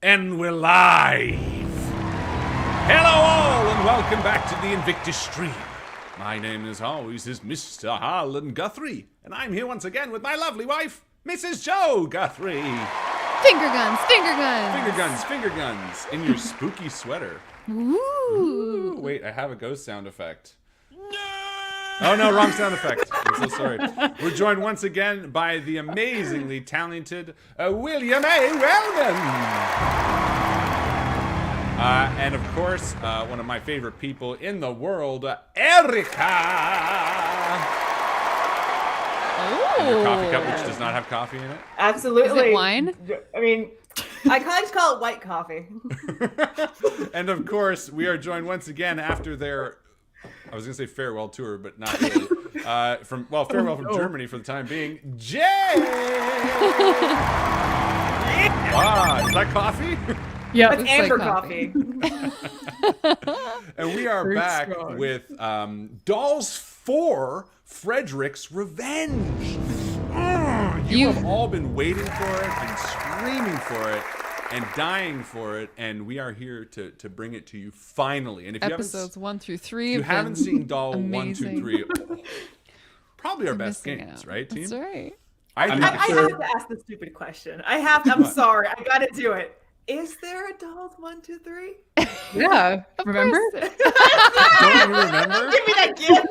And we're live! Hello all, and welcome back to the Invictus stream. My name, as always, is Mr. Harlan Guthrie, and I'm here once again with my lovely wife, Mrs. Jo Guthrie. Finger guns, finger guns! Finger guns, finger guns, in your spooky sweater. Ooh. Wait, I have a ghost sound effect. Oh no, wrong sound effect. I'm so sorry. We're joined once again by the amazingly talented William A. Wellman. And of course, one of my favorite people in the world, Erica. And your coffee cup, which does not have coffee in it. Absolutely. Is it wine? I mean, I kind of call it white coffee. And of course, we are joined once again after their, I was going to say farewell tour, but not really. Farewell from Germany for the time being. Jay! Ah, is that coffee? Yeah, it's Looks amber like coffee. And we are back with Dolls 4, Frederick's Revenge. You have all been waiting for it and screaming for it and dying for it, and we are here to bring it to you finally. And if Episodes 1 through 3. you haven't seen Doll amazing. 1, 2, 3, probably our best games, right, team? That's right. I have to ask the stupid question. I'm sorry. I got to do it. Is there a Dolls 1, 2, 3? Yeah, remember? Don't you remember? Give me that gift.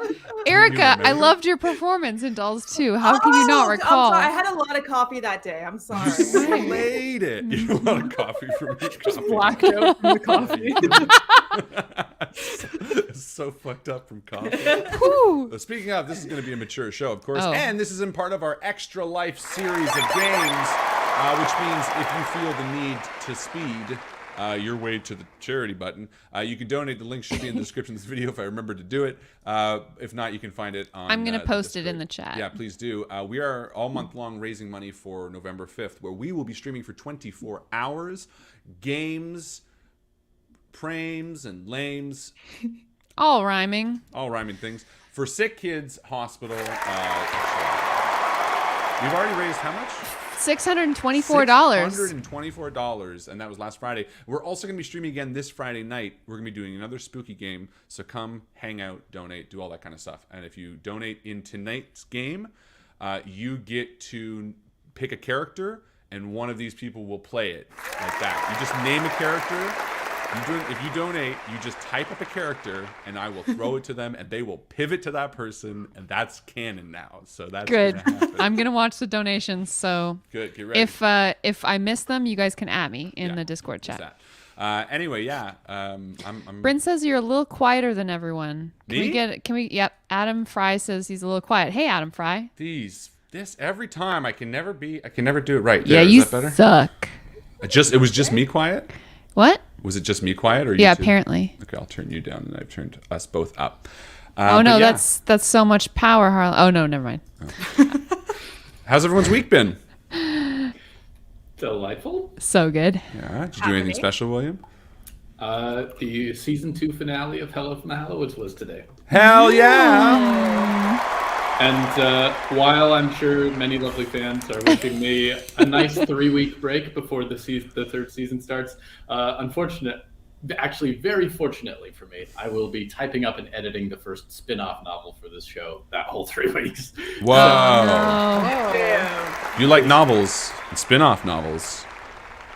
Erica, I loved your performance in Dolls 2. How can you not recall? I'm sorry. I had a lot of coffee that day. I'm sorry. You slayed it. You had a lot of coffee from each coffee. Blacked out from the coffee. So fucked up from coffee. Whew. Speaking of, this is going to be a mature show, of course, Oh. and this is in part of our Extra Life series of games, which means if you feel the need to speed your way to the charity button, you can donate. The link should be in the description of this video if I remember to do it. If not, you can find it on I'm going to post it Discord. in the chat. Yeah, please do. We are all month long raising money for November 5th, where we will be streaming for 24 hours. Games, prames, and lames. All rhyming. All rhyming things. For Sick Kids Hospital. We've already raised how much? $624. $624, and that was last Friday. We're also going to be streaming again this Friday night. We're going to be doing another spooky game, so come, hang out, donate, do all that kind of stuff. And if you donate in tonight's game, you get to pick a character, and one of these people will play it like that. You just name a character. If you donate, you just type up a character, and I will throw it to them, and they will pivot to that person, and that's canon now. So that's Good. gonna happen. I'm going to watch the donations, so Good. Get ready. if I miss them, you guys can at me in the Discord What's chat. that? Anyway, yeah. I'm Bryn says you're a little quieter than everyone. Me? Yep. Adam Fry says he's a little quiet. Hey, Adam Fry. this every time I can never do it right. Yeah, There, you is that better? suck. It was just me quiet? What? Was it just me quiet or you Yeah, two? apparently. Okay, I'll turn you down and I've turned us both up. Oh no, but yeah. that's so much power, Harlan. Oh no, never mind. How's everyone's week been? Delightful. So good. Yeah, did you do anything special, William? The season 2 finale of Hello from the Hollywoods was today. Hell yeah! And while I'm sure many lovely fans are wishing me a nice 3-week break before the third season starts, very fortunately for me, I will be typing up and editing the first spin-off novel for this show that whole 3 weeks. Whoa! Damn. You like novels and spin-off novels?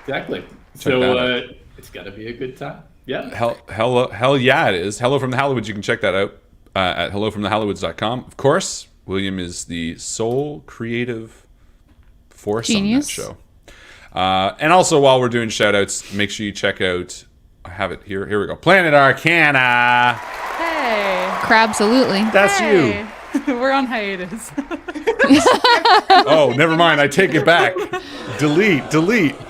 Exactly. Check that out. It's got to be a good time. Yeah. Hell yeah, it is. Hello from the Hollywoods. You can check that out at hellofromthehollywoods.com. Of course, William is the sole creative force Genius. on that show. And also, while we're doing shout-outs, make sure you check out, I have it here. Here we go. Planet Arcana. Hey. Crabsolutely. That's Hey. We're on hiatus. Oh, never mind. I take it back. Delete.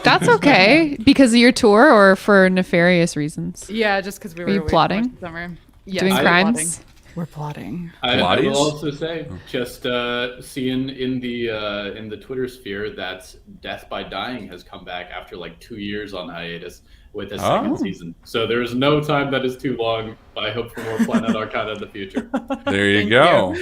That's okay. Because of your tour or for nefarious reasons? Yeah, just because we were you away plotting? for much of the summer. Yes, Doing we're crimes? We're plotting. I Pilates? will also say, just seeing in the Twitter sphere that Death by Dying has come back after like 2 years on hiatus with a second season. So there is no time that is too long. I hope for more Planet Arcana in the future. There you go.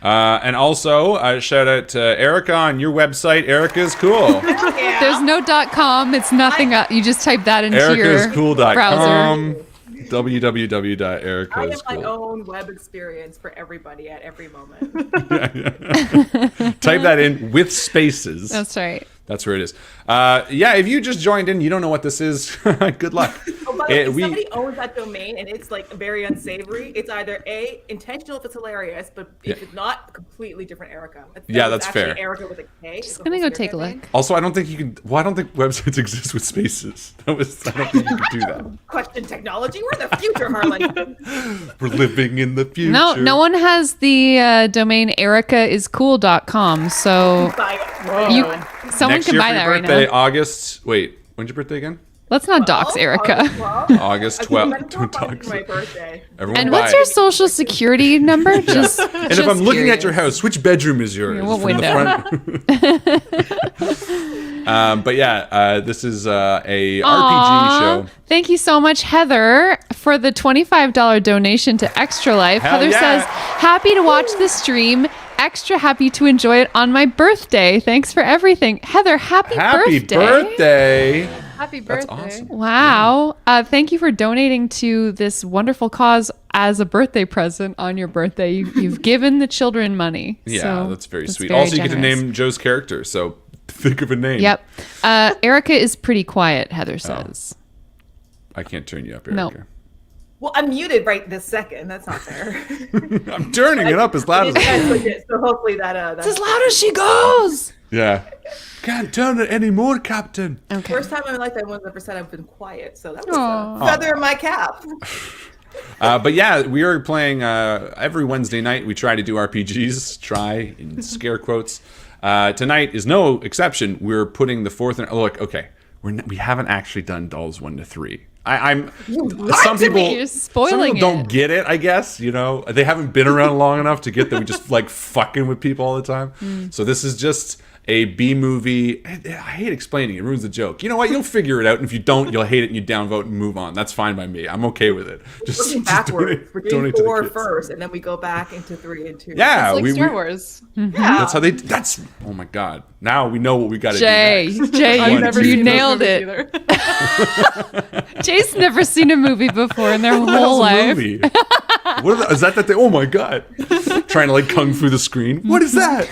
And also, shout out to Erica on your website. Erica is cool. Yeah. There's no .com. It's nothing. You just type that into your browser. EricaIsCool.com. I www.ericaiscool. have my own web experience for everybody at every moment. Type that in with spaces. That's right. That's where it is. Yeah, if you just joined in, you don't know what this is. Good luck. Oh, by the way, if somebody owns that domain and it's like very unsavory, it's either A, intentional if it's hilarious, but if it's not, completely different Erica. That's actually fair. Erica with a K. Just gonna go take a look. Also, I don't think you can. Well, I don't think websites exist with spaces. I don't think you could do that. Question technology. We're the future, Harlan. We're living in the future. No one has the domain ericaiscool.com, so someone Next can year buy for that your right birthday, now. August. Wait, when's your birthday again? Let's not dox Erica. August 12th. Don't dox My it. birthday. Everyone And buy what's it. your social security number? Just And if I'm looking at your house, which bedroom is yours? What From window? the front. But yeah, this is a RPG show. Thank you so much, Heather, for the $25 donation to Extra Life. Hell Heather yeah. says, happy to watch the stream. Extra happy to enjoy it on my birthday. Thanks for everything. Heather, happy birthday. Happy That's birthday. awesome. Wow. Thank you for donating to this wonderful cause as a birthday present on your birthday. You've given the children money. Yeah, so that's very sweet. very Also, you get to generous. name Joe's character, so think of a name. Yep. Erica is pretty quiet, Heather says. I can't turn you up, No. Erica. Well, I'm muted right this second. That's not fair. I'm turning it up as loud as I can. So hopefully that. It's as loud as she goes. Yeah. Can't turn it anymore, Captain. Okay. First time in my life I 100% I've been quiet, so that was Aw. a feather in my cap. But yeah, we are playing every Wednesday night. We try to do RPGs. Try in scare quotes. Tonight is no exception. We're putting the fourth. Look, okay, we haven't actually done Dolls 1 to 3. I'm some people You're spoiling some people don't it. get it. I guess they haven't been around long enough to get that we just like fucking with people all the time. So this is just a B movie. I hate explaining it. It ruins the joke. You know what? You'll figure it out, and if you don't, you'll hate it and you downvote and move on. That's fine by me. I'm okay with it. Looking backwards, we're doing donate to the 4 kids. first, and then we go back into 3 and 2. Yeah, It's like we, Star we- Wars. Yeah. that's how they. That's oh my god. Now we know what we got to Jay, do next. Jay, I've you, never you seen those nailed it. Jay's never seen a movie before in their What the whole hell's a life. movie? What is that? That they? Oh my god! Trying to like kung fu the screen. What is that?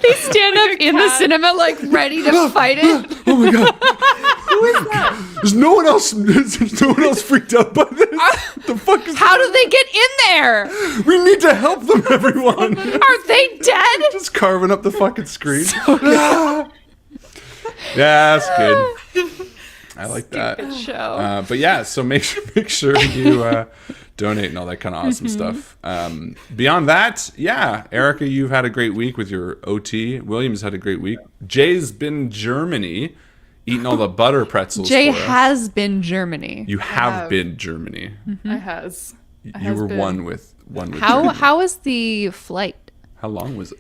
They stand up in the cinema like ready to fight it. Oh my god! Who is that? There's no one else. There's no one else freaked out by this. The fuck is? How do they get in there? We need to help them, everyone. Are they dead? Just carving up the fucking screen. Yeah, that's good. I like that. Good show. But yeah, so make sure you donate and all that kind of awesome stuff. Beyond that, yeah, Erica, you've had a great week with your OT. William's had a great week. Jay's been Germany, eating all the butter pretzels. Jay for us. has been Germany. You have been Germany. I has. You were one with How was the flight? How long was it?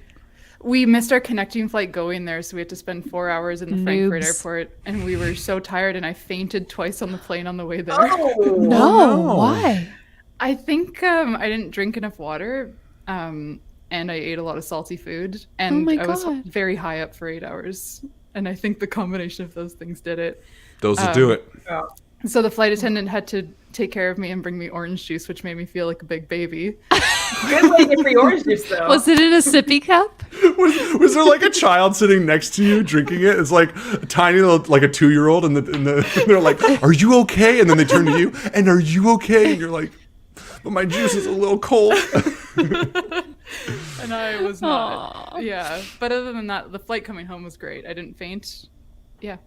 We missed our connecting flight going there, so we had to spend 4 hours in the Frankfurt Noobs. airport, and we were so tired, and I fainted twice on the plane on the way there. Oh, No, why? I think I didn't drink enough water, and I ate a lot of salty food, and my I was God. very high up for 8 hours, and I think the combination of those things did it. Those will do it. So the flight attendant had to take care of me and bring me orange juice, which made me feel like a big baby. good way to get free orange juice, though. Was it in a sippy cup? Was there like a child sitting next to you drinking it? It's like a tiny little, like a 2-year-old, and they're like, "Are you okay?" And then they turn to you, and "Are you okay?" And you're like, "But my juice is a little cold." And I was not. Aw. Yeah. But other than that, the flight coming home was great. I didn't faint. Yeah.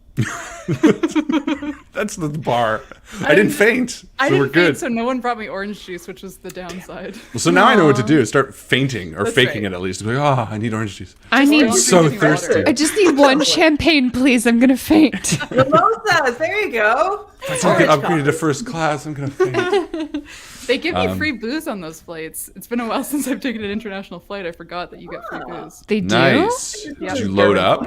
That's the bar. I didn't faint, so I we're didn't good. faint, so no one brought me orange juice, which was the downside. Well, so now I know what to do. Start fainting or That's faking right. it at least. Like, oh, I need orange juice. I need. I'm so drinking water. thirsty. I just need one champagne, please. I'm gonna faint. Mimosas, there you go. If I get upgraded to first class, I'm gonna faint. They give me free booze on those flights. It's been a while since I've taken an international flight. I forgot that you get free booze. They do. Nice. Yeah. Did you load up?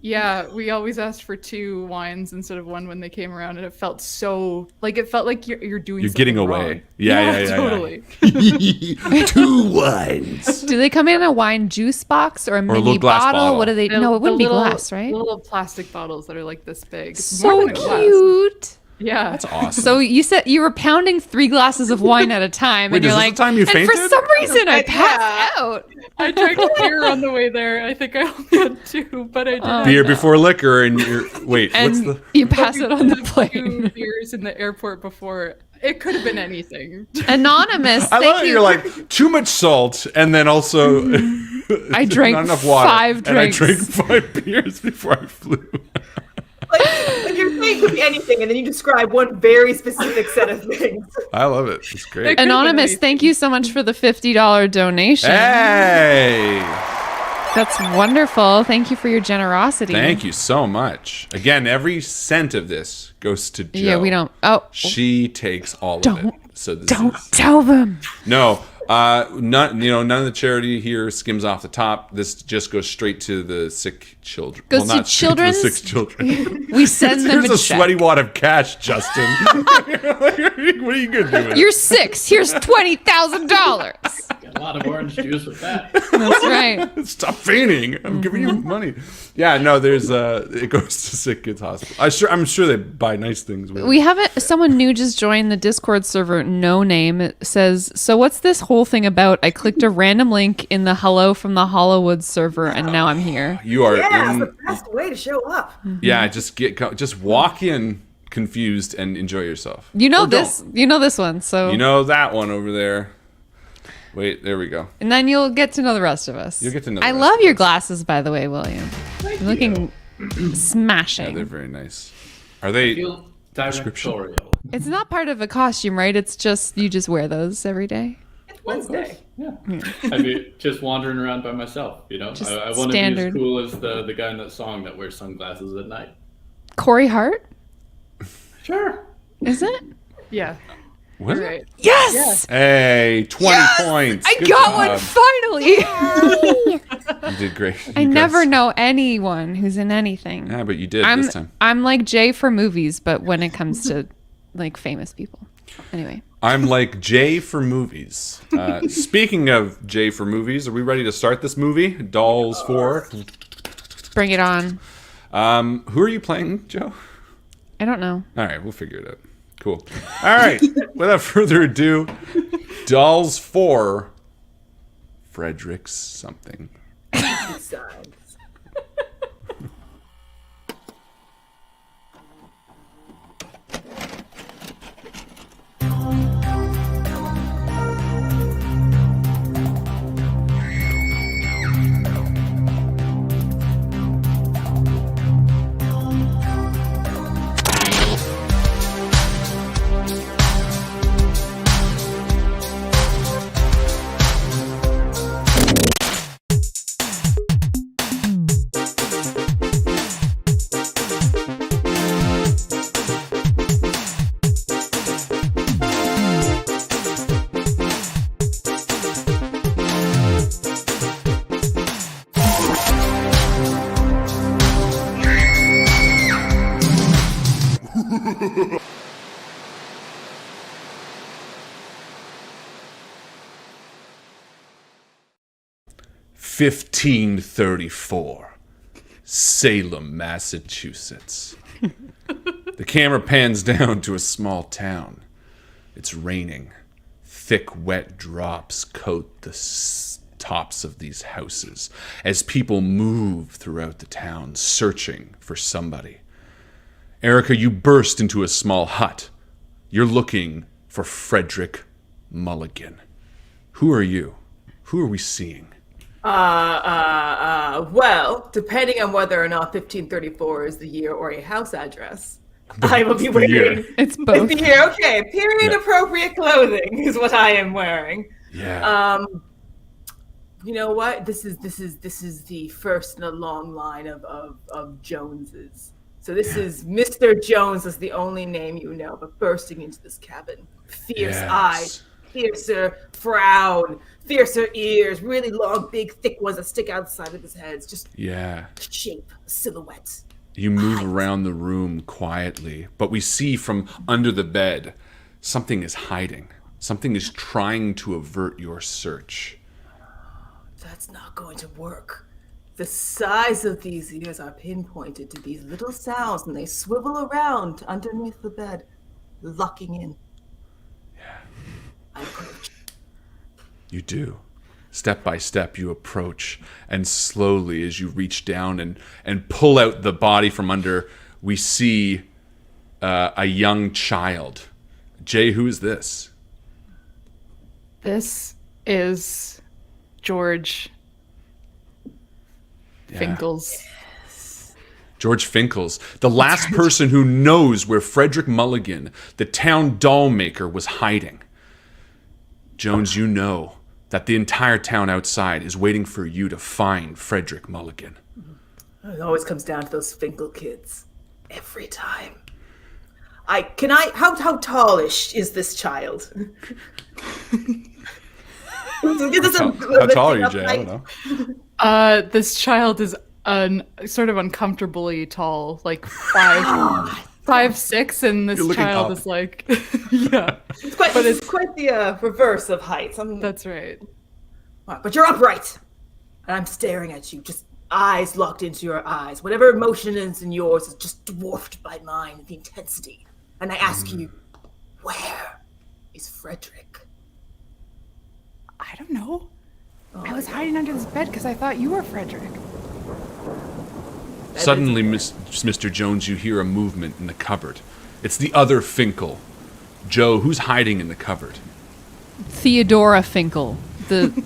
Yeah, we always asked for 2 wines instead of 1 when they came around, and it felt so like you're doing. You're something getting wrong. away. Yeah. Totally. 2 wines. Do they come in a wine juice box or a mini little glass bottle. What do they? No, it wouldn't be glass, right? Little plastic bottles that are like this big. It's So more than a glass. cute. Yeah, That's awesome. So you said you were pounding 3 glasses of wine at a time, Wait, and you're is this like, the time you and for fainted? some reason I Yeah. passed out. I drank beer on the way there. I think I only had 2, but I did. Beer before liquor, and you're wait. And What's the? you pass it on the 2 plane. beers in the airport before. It could have been anything. Anonymous, I love thank that you. you're like too much salt, and then also I drank not enough water, 5 and I drinks. drank 5 beers before I flew. Like your thing could be anything, and then you describe one very specific set of things. I love it. It's great. Anonymous, thank you so much for the $50 donation. Hey, That's wonderful. Thank you for your generosity. thank you so much. Again, every cent of this goes to Joe. Yeah, we don't. Oh, She takes all of Don't- it. So this don't is, tell them. no. None of the charity here skims off the top. This just goes straight to the sick children. Goes to not straight to the children's? sick children. We send them Here's a a check. sweaty wad of cash, Justin. What are you gonna do with it? You're 6. Here's $20,000. Got a lot of orange juice with that. That's right. Stop fainting. I'm giving you money. Yeah, no, there's it goes to sick kids hospital. I'm sure they buy nice things with it. We haven't. Someone new just joined the Discord server. No name. It says, "So what's this whole thing about?" I clicked a random link in the "Hello from the Hollywood" server, and now I'm here. You are Yeah, in, it's the best way to show up. yeah, just walk in confused and enjoy yourself. You know Or don't. this. You know this one. So You know that one over there. Wait, there we go. and then you'll get to know the rest of us. You'll get to know the I rest love of your us. glasses, by the way, William. You're looking Yeah, smashing. they're very nice. Are they? Feel directorial. It's not part of a costume, right? It's just you just wear those every day. It's Wednesday. Yeah. I mean, just wandering around by myself, you know? Just I want to be standard. as cool as the guy in that song that wears sunglasses at night. Corey Hart, Sure. is it? Yeah, What? you're right. Yes. Hey, 20 points. I Good got job. one finally. You did great. I never know anyone who's in anything. Yeah, but you did this time. I'm like Jay for movies, but when it comes to like famous people. Anyway, I'm like Jay for movies. Speaking of Jay for movies, are we ready to start this movie? Dolls 4. bring it on. Who are you playing, Joe? I don't know. All right, we'll figure it out. Cool. All right, without further ado, Dolls 4. Frederick's something. Besides. $15.34, Salem, Massachusetts. The camera pans down to a small town. It's raining. Thick, wet drops coat the tops of these houses as people move throughout the town, searching for somebody. Erica, you burst into a small hut. You're looking for Frederick Mulligan. Who are you? Who are we seeing? Well, depending on whether or not 1534 is the year or a house address, I will be wearing. year. It's both. The year, okay. Period appropriate clothing is what I am wearing. Yeah. You know what? This is the first in a long line of Joneses. So this is Mr. Jones is the only name you know, but bursting into this cabin, fierce-eyed, fiercer frown, fiercer ears, really long, big, thick ones that stick outside of his head. It's just shape, silhouette. You move around the room quietly, but we see from under the bed something is hiding. Something is trying to avert your search. That's not going to work. The size of these ears are pinpointed to these little sounds, and they swivel around underneath the bed, locking in. Yeah. I approach. You do. Step by step, you approach, and slowly, as you reach down and pull out the body from under, we see a young child. Jay, who is this? This is George Finkles. George Finkles, the last person who knows where Frederick Mulligan, the town doll maker, was hiding. Jones, you know that the entire town outside is waiting for you to find Frederick Mulligan. It always comes down to those Finkle kids. Every time. How tallish is this child? How tall are you, Jay? I don't know. This child is sort of uncomfortably tall, like 5'6", and this child is like, yeah. It's quite the reverse of height. That's right. But you're upright, and I'm staring at you, just eyes locked into your eyes. Whatever emotion is in yours is just dwarfed by mine, the intensity. And I ask you, where is Frederick? I don't know. I was hiding under this bed because I thought you were Frederick. Suddenly, Mr. Jones, you hear a movement in the cupboard. It's the other Finkel. Joe, who's hiding in the cupboard? Theodora Finkel, the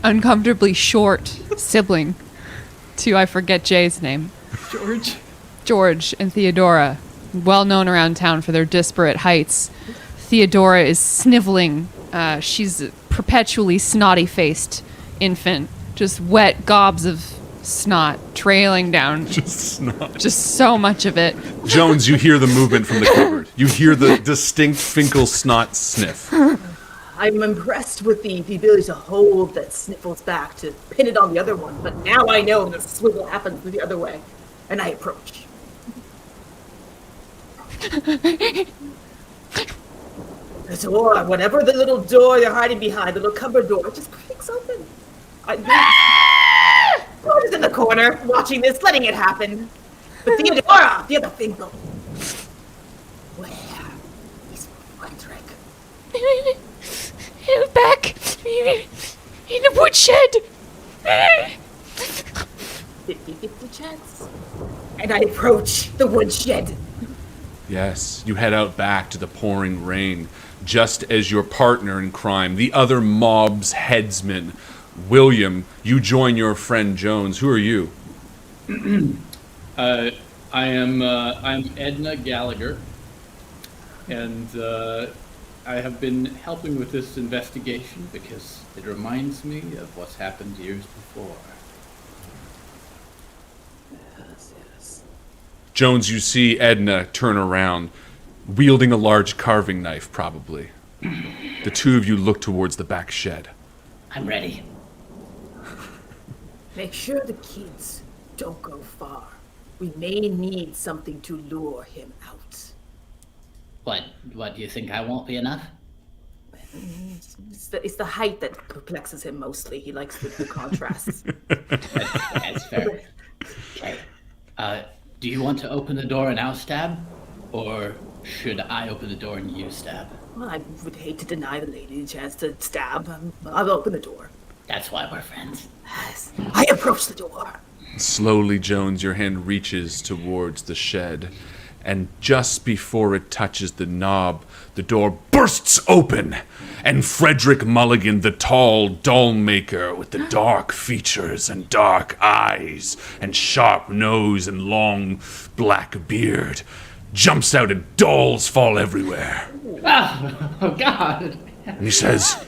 uncomfortably short sibling to, I forget Jay's name. George and Theodora, well known around town for their disparate heights. Theodora is sniveling. She's a perpetually snotty-faced infant, just wet gobs of snot trailing down. Just snot. Just so much of it. Jones, you hear the movement from the cupboard. You hear the distinct Finkel snot sniff. I'm impressed with the ability to hold that sniffles back to pin it on the other one, but now I know the swivel happens the other way, and I approach. The door, whatever the little door you're hiding behind, the little cupboard door, it just creaks open. George is in the corner, watching this, letting it happen. But Theodora, the other Finkel. Where is Frederick? Back in the woodshed. 50-50 chance. And I approach the woodshed. Yes, you head out back to the pouring rain, just as your partner in crime, the other mob's headsman, William, you join your friend Jones. Who are you? I'm Edna Gallagher, and I have been helping with this investigation because it reminds me of what's happened years before. Yes. Jones, you see Edna turn around, wielding a large carving knife, probably. The two of you look towards the back shed. I'm ready. Make sure the kids don't go far. We may need something to lure him out. What, do you think I won't be enough? It's the height that perplexes him mostly. He likes the contrasts. That's fair. Okay. Do you want to open the door and I'll stab? Or should I open the door and you stab? Well, I would hate to deny the lady the chance to stab. I'll open the door. That's why we're friends. Yes. I approach the door. Slowly, Jones, your hand reaches towards the shed, and just before it touches the knob, the door bursts open, and Frederick Mulligan, the tall doll maker with the dark features and dark eyes and sharp nose and long black beard, jumps out and dolls fall everywhere. Oh God. And he says,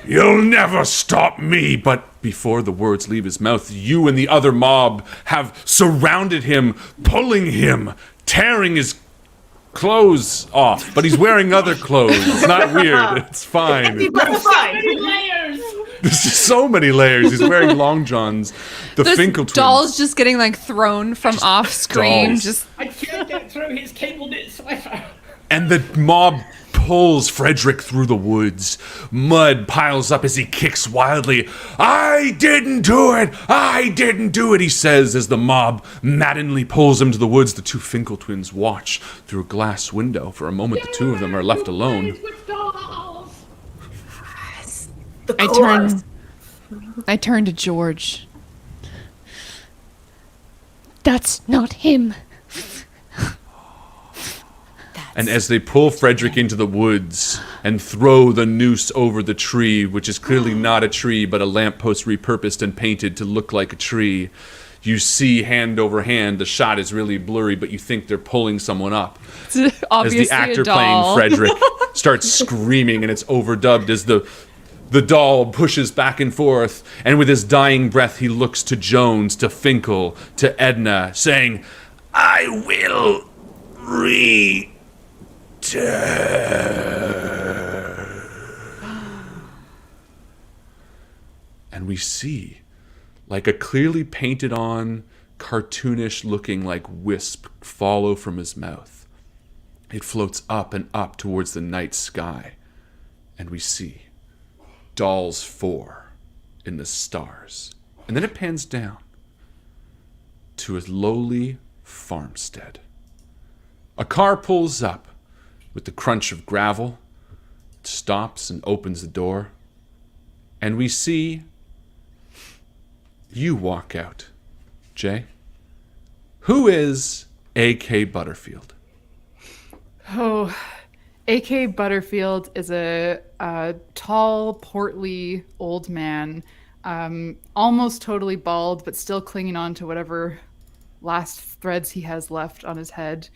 "You'll never stop me," but before the words leave his mouth, you and the other mob have surrounded him, pulling him, tearing his clothes off, but he's wearing other clothes. It's not weird. It's fine. That's fine. Layers. There's just so many layers. He's wearing long johns. The There's Finkel twins. dolls just getting like thrown from off screen. dolls. Just I can't get through his cable knit sweater. And the mob pulls Frederick through the woods. Mud piles up as he kicks wildly. I didn't do it! I didn't do it, he says as the mob maddeningly pulls him to the woods. The two Finkel twins watch through a glass window. For a moment, the two of them are left alone. I turn to George. That's not him. And as they pull Frederick into the woods and throw the noose over the tree, which is clearly not a tree, but a lamppost repurposed and painted to look like a tree, you see hand over hand. The shot is really blurry, but you think they're pulling someone up. Obviously as the actor a doll. playing Frederick starts screaming, and it's overdubbed as the doll pushes back and forth, and with his dying breath, he looks to Jones, to Finkel, to Edna, saying, I will and we see like a clearly painted on cartoonish looking like wisp follow from his mouth. It floats up and up towards the night sky, and we see Dolls 4 in the stars. And then it pans down to a lowly farmstead. A car pulls up with the crunch of gravel. It stops and opens the door. And we see you walk out, Jay. Who is A.K. Butterfield? Oh, A.K. Butterfield is a tall, portly old man, almost totally bald, but still clinging on to whatever last threads he has left on his head.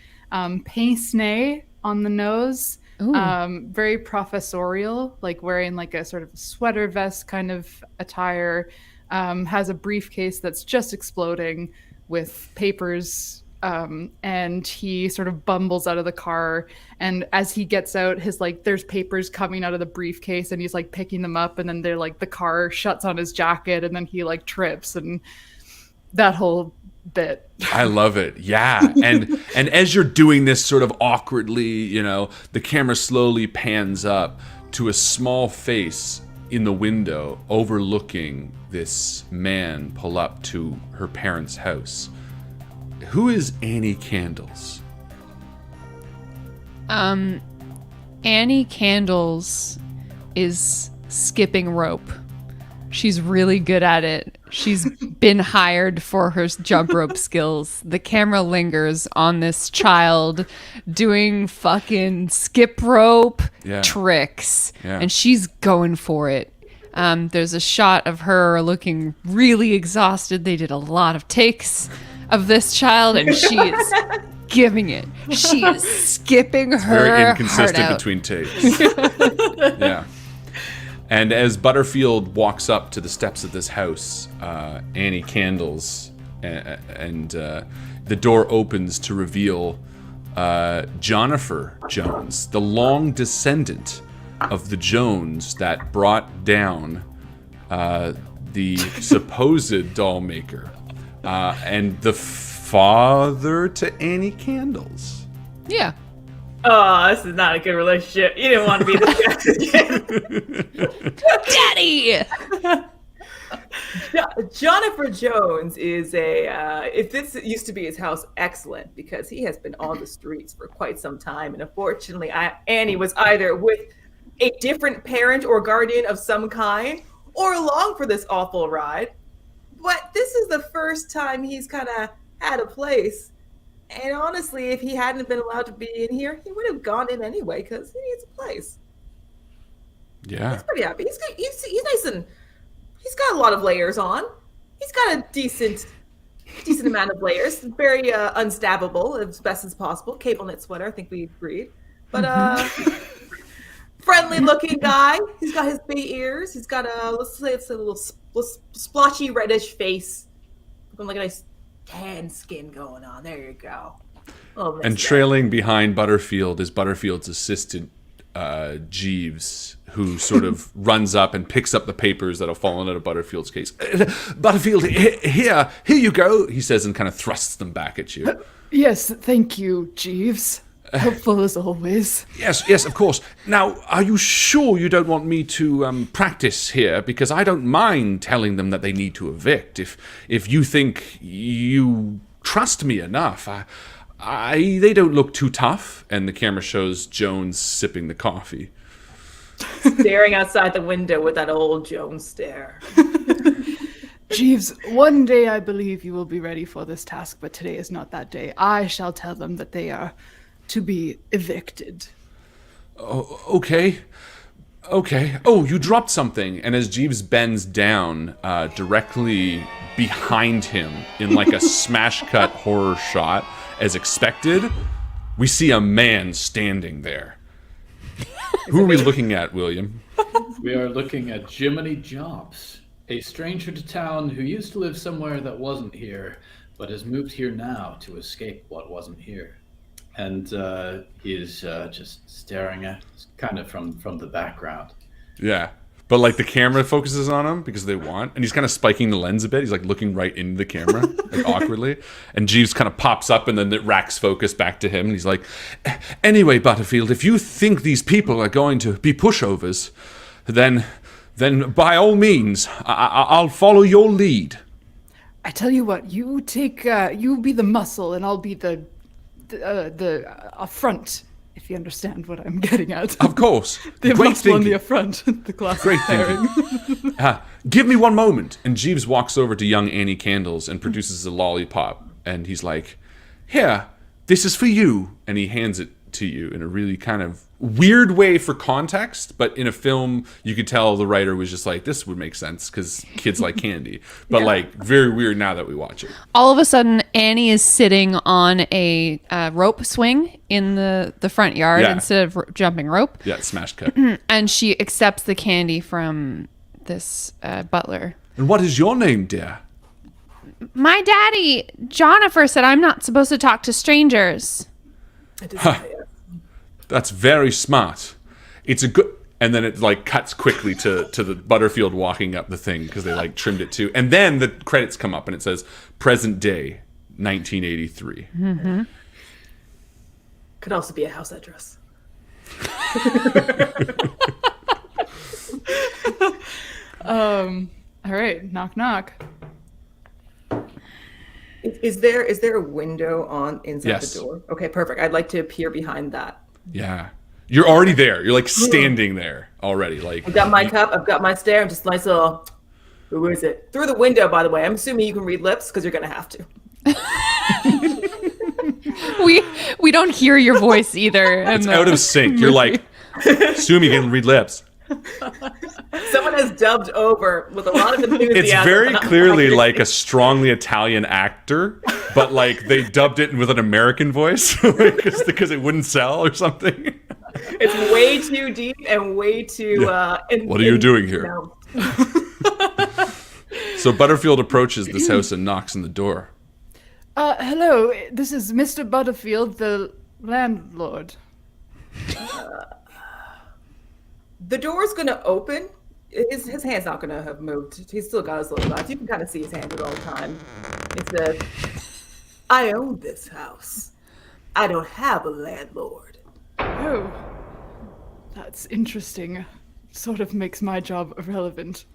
Pince-nez on the nose, very professorial, like wearing like a sort of sweater vest kind of attire, has a briefcase that's just exploding with papers, and he sort of bumbles out of the car, and as he gets out, his like there's papers coming out of the briefcase, and he's like picking them up, and then they're like the car shuts on his jacket, and then he like trips, and that whole bit. I love it. Yeah. And as you're doing this sort of awkwardly, you know, the camera slowly pans up to a small face in the window overlooking this man pull up to her parents' house. Who is Annie Candles? Annie Candles is skipping rope. She's really good at it. She's been hired for her jump rope skills. The camera lingers on this child doing fucking skip rope tricks. Yeah. And she's going for it. There's a shot of her looking really exhausted. They did a lot of takes of this child, and she is giving it. She is skipping her very inconsistent heart out. Between takes. Yeah. And as Butterfield walks up to the steps of this house, Annie Candles, and the door opens to reveal Jonathan Jones, the long descendant of the Jones that brought down the supposed doll maker, and the father to Annie Candles. Yeah. Oh, this is not a good relationship. You didn't want to be this guy. Daddy! Jonathan Jones is if this used to be his house, excellent, because he has been on the streets for quite some time. And unfortunately, Annie was either with a different parent or guardian of some kind or along for this awful ride. But this is the first time he's kind of had a place. And honestly, if he hadn't been allowed to be in here, he would have gone in anyway because he needs a place. Yeah. He's pretty happy. He's nice, and he's got a lot of layers on. He's got a decent amount of layers. Very unstabbable as best as possible. Cable knit sweater, I think we agreed. But friendly looking guy. He's got his big ears. He's got let's say it's a little splotchy reddish face. Looking like a nice tan skin going on. There you go. Oh, And trailing behind Butterfield is Butterfield's assistant, Jeeves, who sort of runs up and picks up the papers that have fallen out of Butterfield's case. Butterfield, here you go, he says, and kind of thrusts them back at you. Yes, thank you, Jeeves. Helpful as always. Yes, of course. Now, are you sure you don't want me to practice here? Because I don't mind telling them that they need to evict. If you think you trust me enough, they don't look too tough. And the camera shows Jones sipping the coffee. Staring outside the window with that old Jones stare. Jeeves, one day I believe you will be ready for this task, but today is not that day. I shall tell them that they are to be evicted. Oh, okay. Oh, you dropped something. And as Jeeves bends down, directly behind him in like a smash cut horror shot, as expected, we see a man standing there. Who are we looking at, William? We are looking at Jiminy Jobs, a stranger to town who used to live somewhere that wasn't here, but has moved here now to escape what wasn't here. And he is just staring at us, kind of from the background. Yeah. But like the camera focuses on him because they want, and he's kind of spiking the lens a bit. He's like looking right into the camera, like awkwardly. And Jeeves kind of pops up, and then it racks focus back to him. And he's like, "Anyway, Butterfield, if you think these people are going to be pushovers, then by all means, I'll follow your lead." I tell you what, you take, you be the muscle, and I'll be the affront, if you understand what I'm getting at. Of course. The Great muscle and the thinking. affront, the classic Great pairing. thinking. Give me one moment. And Jeeves walks over to young Annie Candles and produces a lollipop. And he's like, "Here, this is for you." And he hands it to you in a really kind of weird way for context. But in a film, you could tell the writer was just like, this would make sense because kids like candy. But like, very weird now that we watch it. All of a sudden, Annie is sitting on a rope swing in the front yard instead of jumping rope. Yeah, smash cut. And she accepts the candy from this butler. And what is your name, dear? My daddy, Jonifer, said I'm not supposed to talk to strangers. I did say it. That's very smart. It's a good... And then it like cuts quickly to the Butterfield walking up the thing because they like trimmed it too. And then the credits come up and it says present day 1983. Mm-hmm. Could also be a house address. All right, knock knock. Is there a window on inside Yes. the door? Okay, perfect. I'd like to peer behind that. Yeah. You're already there. You're like standing there already. Like I've got my cup. I've got my stare. I'm just nice little. Who is it? Through the window, by the way. I'm assuming you can read lips because you're gonna have to. We don't hear your voice either. it's out of sync. You're like, assume you can read lips. Someone has dubbed over with a lot of enthusiasm. It's very clearly like a strongly Italian actor, but like they dubbed it with an American voice because it wouldn't sell or something. It's way too deep and way too. What are you doing here? No. So Butterfield approaches this house and knocks on the door. Hello, this is Mr. Butterfield, the landlord. The door's gonna open. His hand's not gonna have moved. He's still got his little knife. You can kind of see his hand at all the time. It says, "I own this house. I don't have a landlord." Oh, that's interesting. Sort of makes my job irrelevant.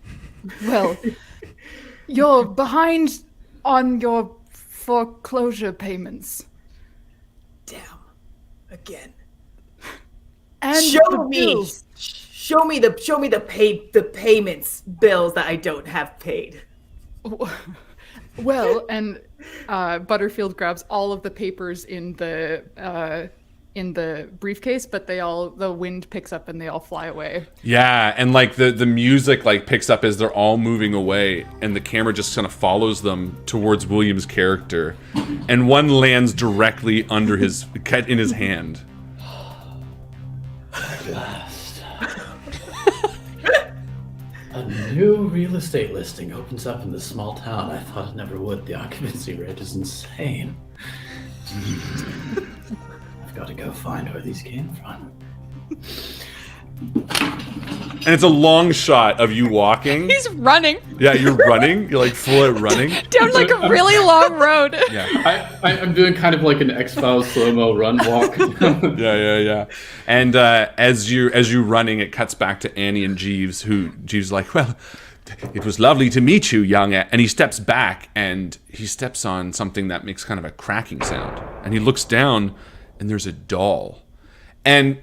Well, you're behind on your foreclosure payments. Damn. Again. And Show the me. bills. Show me the payments bills that I don't have paid. Well, and Butterfield grabs all of the papers in the briefcase, but the wind picks up and they all fly away. Yeah, and like the music like picks up as they're all moving away, and the camera just kind of follows them towards William's character, and one lands directly under in his hand. At last. A new real estate listing opens up in this small town. I thought it never would. The occupancy rate is insane. gotta go find where these came from. And it's a long shot of you walking. He's running Yeah, you're running. You're like full out running. down like a really long road. Yeah. I'm doing kind of like an X-Files slow-mo run walk. Yeah. And as you're running, it cuts back to Annie and Jeeves, who Jeeves is like, well, it was lovely to meet you, young. And he steps back and he steps on something that makes kind of a cracking sound. And he looks down and there's a doll. And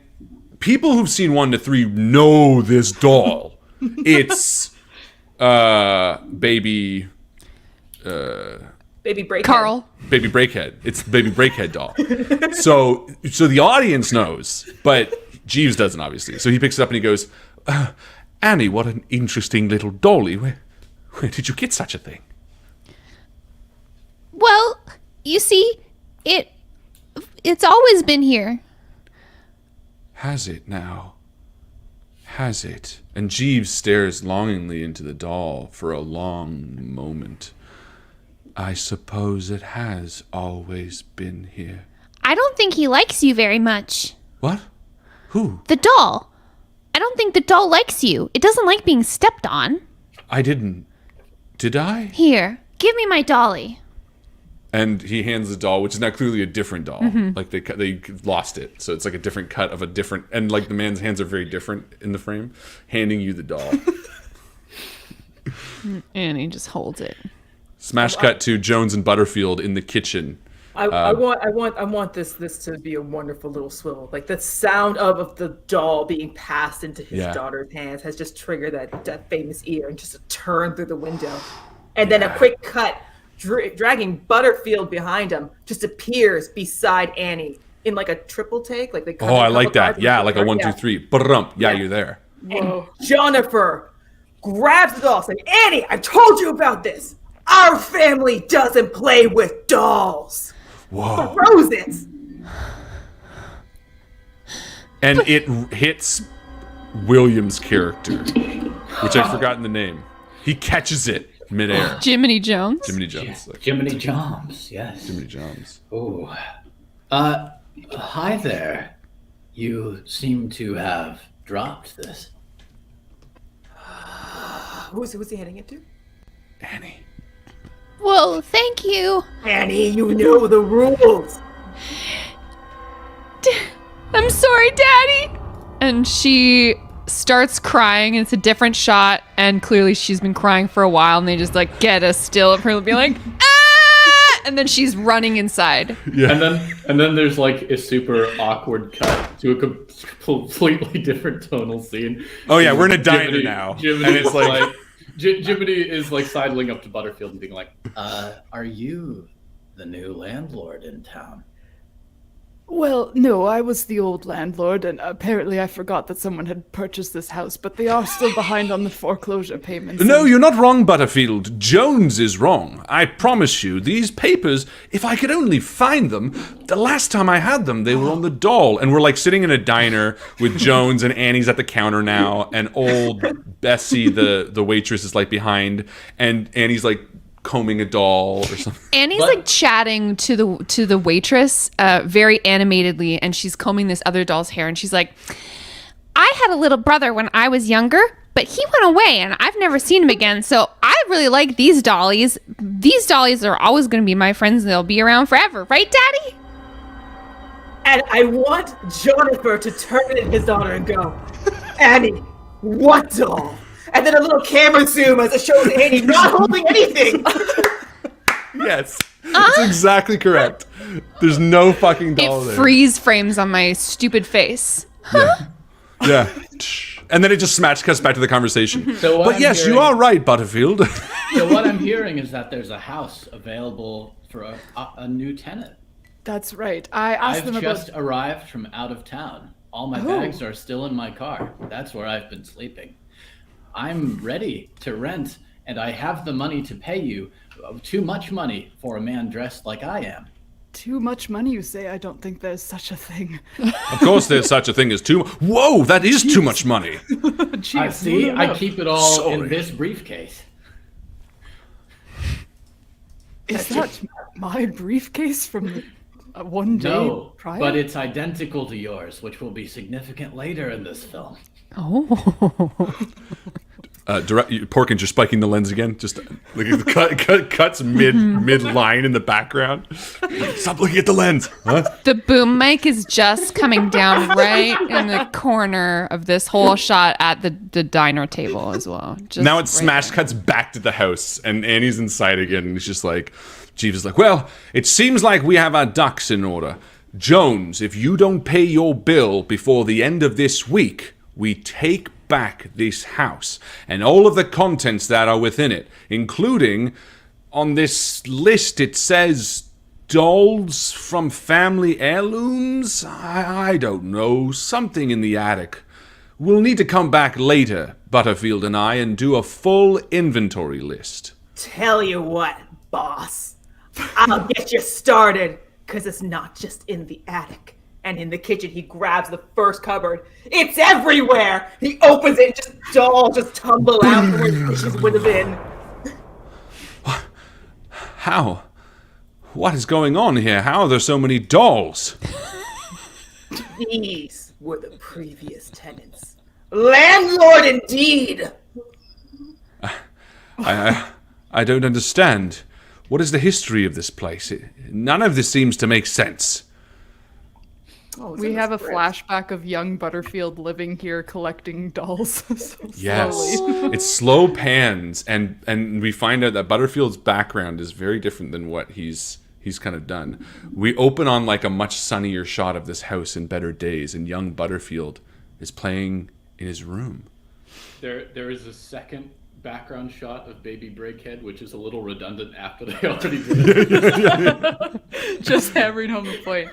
people who've seen 1 to 3 know this doll. It's baby Baby Carl. Baby Breakhead. It's the Baby Breakhead doll. So the audience knows, but Jeeves doesn't, obviously. So he picks it up and he goes, Annie, what an interesting little dolly. Where did you get such a thing? Well, you see, it's always been here. Has it now? Has it? And Jeeves stares longingly into the doll for a long moment. I suppose it has always been here. I don't think he likes you very much. What? Who? The doll. I don't think the doll likes you. It doesn't like being stepped on. I didn't. Did I? Here, give me my dolly. And he hands the doll, which is now clearly a different doll. Like they lost it, so it's like a different cut of a different. And like the man's hands are very different in the frame. Handing you the doll. And he just holds it. Smash cut to Jones and Butterfield in the kitchen. I want this to be a wonderful little swivel. Like the sound of the doll being passed into his daughter's hands has just triggered that famous ear and just a turn through the window, and then a quick cut, dragging Butterfield behind him, just appears beside Annie in like a triple take. Like they. cut Oh, a I couple like that. cards Yeah, and like a 1, 2, 3. Ba-dum. Yeah, you're there. And Jennifer grabs the doll, saying, "Annie, I told you about this. Our family doesn't play with dolls." Whoa. Throws it. And it hits William's character, which I've forgotten the name. He catches it midair. Jiminy Jones. Jiminy Jones. Jiminy Joms, yes. Jiminy Jones. Oh. Hi there. You seem to have dropped this. Who's he handing it to? Annie. Whoa, thank you. Annie, you know the rules. I'm sorry, Daddy. And she starts crying, and it's a different shot, and clearly she's been crying for a while, and they just like get a still of her being like, ah! And then she's running inside. Yeah. And then there's like a super awkward cut to a completely different tonal scene. Oh yeah, we're in a diner now. Jiminy And it's like Jiminy is like sidling up to Butterfield and being like, Are you the new landlord in town? Well, no, I was the old landlord, and apparently I forgot that someone had purchased this house, but they are still behind on the foreclosure payments. No, you're not wrong, Butterfield. Jones is wrong. I promise you, these papers, if I could only find them, the last time I had them, they were on the doll. And we're like sitting in a diner with Jones, and Annie's at the counter now, and old Bessie, the waitress, is like behind, and Annie's like combing a doll or something. Annie's like chatting to the waitress very animatedly, and she's combing this other doll's hair, and she's like, I had a little brother when I was younger, but he went away and I've never seen him again. So I really like these dollies. These dollies are always going to be my friends and they'll be around forever. Right, Daddy? And I want Jennifer to turn to his daughter and go, Annie, what doll? And then a little camera zoom as it shows Annie not holding anything. Yes, that's exactly correct. There's no fucking doll it there. freeze frames on my stupid face. Yeah. And then it just cuts back to the conversation. So but yes, you are right, Butterfield. So what I'm hearing is that there's a house available for a new tenant. That's right. I asked them I've about... just arrived from out of town. All my bags are still in my car. That's where I've been sleeping. I'm ready to rent, and I have the money to pay you. Too much money for a man dressed like I am. Too much money, you say? I don't think there's such a thing. Of course there's such a thing as too... Whoa, that is too much money. Jeez, I see. no. I keep it all Sorry. in this briefcase. Is that my briefcase from the... one day No, prior? but it's identical to yours, which will be significant later in this film. Oh. Porkins, you're spiking the lens again. Just like cuts mid line in the background. Stop looking at the lens. Huh? The boom mic is just coming down right in the corner of this whole shot at the diner table as well. Just Now it's right smash there. cuts back to the house, and Annie's inside again, and it's just like, Jeeves is like, well, it seems like we have our ducks in order. Jones, if you don't pay your bill before the end of this week, we take back this house and all of the contents that are within it, including on this list it says dolls from family heirlooms. I don't know, something in the attic. We'll need to come back later, Butterfield and I, and do a full inventory list. Tell you what, boss. I'll get you started, because it's not just in the attic. And in the kitchen, he grabs the first cupboard. It's everywhere! He opens it and just dolls just tumble out from where the dishes would have been. How? What is going on here? How are there so many dolls? These were the previous tenants. Landlord indeed! I don't understand. What is the history of this place? None of this seems to make sense. Oh, it's We in the have a script. flashback of young Butterfield living here collecting dolls. So Yes, slowly. it's slow pans, and we find out that Butterfield's background is very different than what he's kind of done. We open on like a much sunnier shot of this house in better days, and young Butterfield is playing in his room. There is a second background shot of Baby Breakhead, which is a little redundant after they already did it. Just hammering home the point.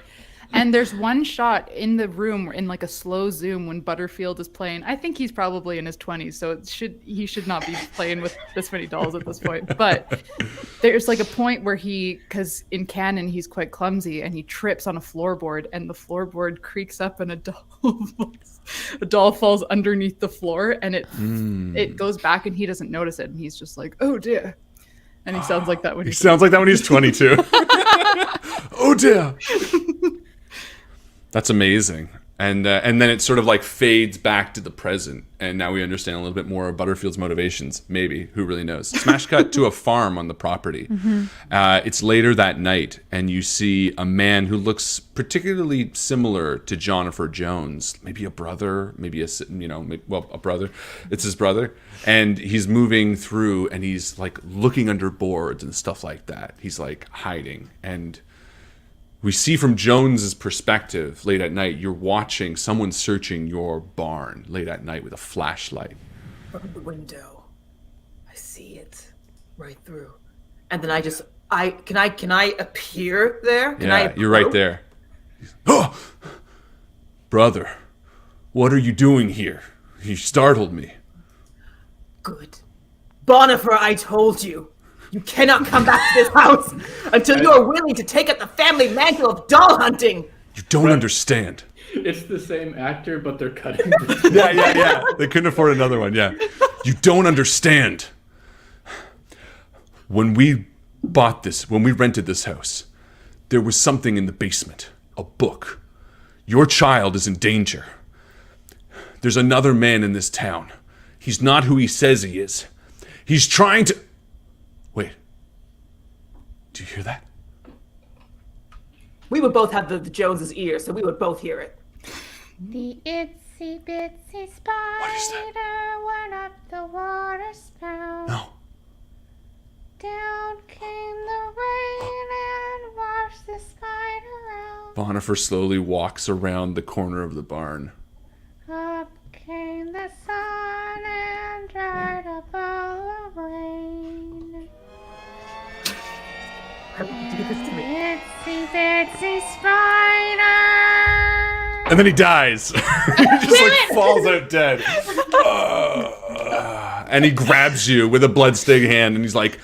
And there's one shot in the room in like a slow zoom when Butterfield is playing. I think he's probably in his 20s, so he should not be playing with this many dolls at this point. But there's like a point where because in canon he's quite clumsy and he trips on a floorboard and the floorboard creaks up and a doll falls underneath the floor and it goes back and he doesn't notice it and he's just like, oh dear. And he sounds like that when He sounds like that when he's 22. Oh dear. That's amazing. And then it sort of like fades back to the present, and now we understand a little bit more of Butterfield's motivations. Maybe, who really knows? Smash cut to a farm on the property. It's later that night, and you see a man who looks particularly similar to Jonathan Jones. Maybe a brother, maybe a brother. It's his brother, and he's moving through, and he's like looking under boards and stuff like that. He's like hiding, and we see from Jones's perspective late at night, you're watching someone searching your barn late at night with a flashlight. From the window. I see it right through. And then can I appear there? Can I You're right approach? there. Oh! Brother, what are you doing here? You startled me. Good. Bonifer, I told you. You cannot come back to this house until you are willing to take up the family mantle of doll hunting. You don't understand. It's the same actor, but they're cutting. Yeah. They couldn't afford another one, yeah. You don't understand. When we rented this house, there was something in the basement, a book. Your child is in danger. There's another man in this town. He's not who he says he is. He's trying to... Wait. Do you hear that? We would both have the Joneses' ears, so we would both hear it. The itsy bitsy spider What is that? went up the water spout. No. Down came the rain and washed the spider out. Bonifer slowly walks around the corner of the barn. Up came the sun and dried up all the rain. Do this to me. Itsy bitsy spider. And then he dies. He just like falls out dead. And he grabs you with a bloodstained hand and he's like,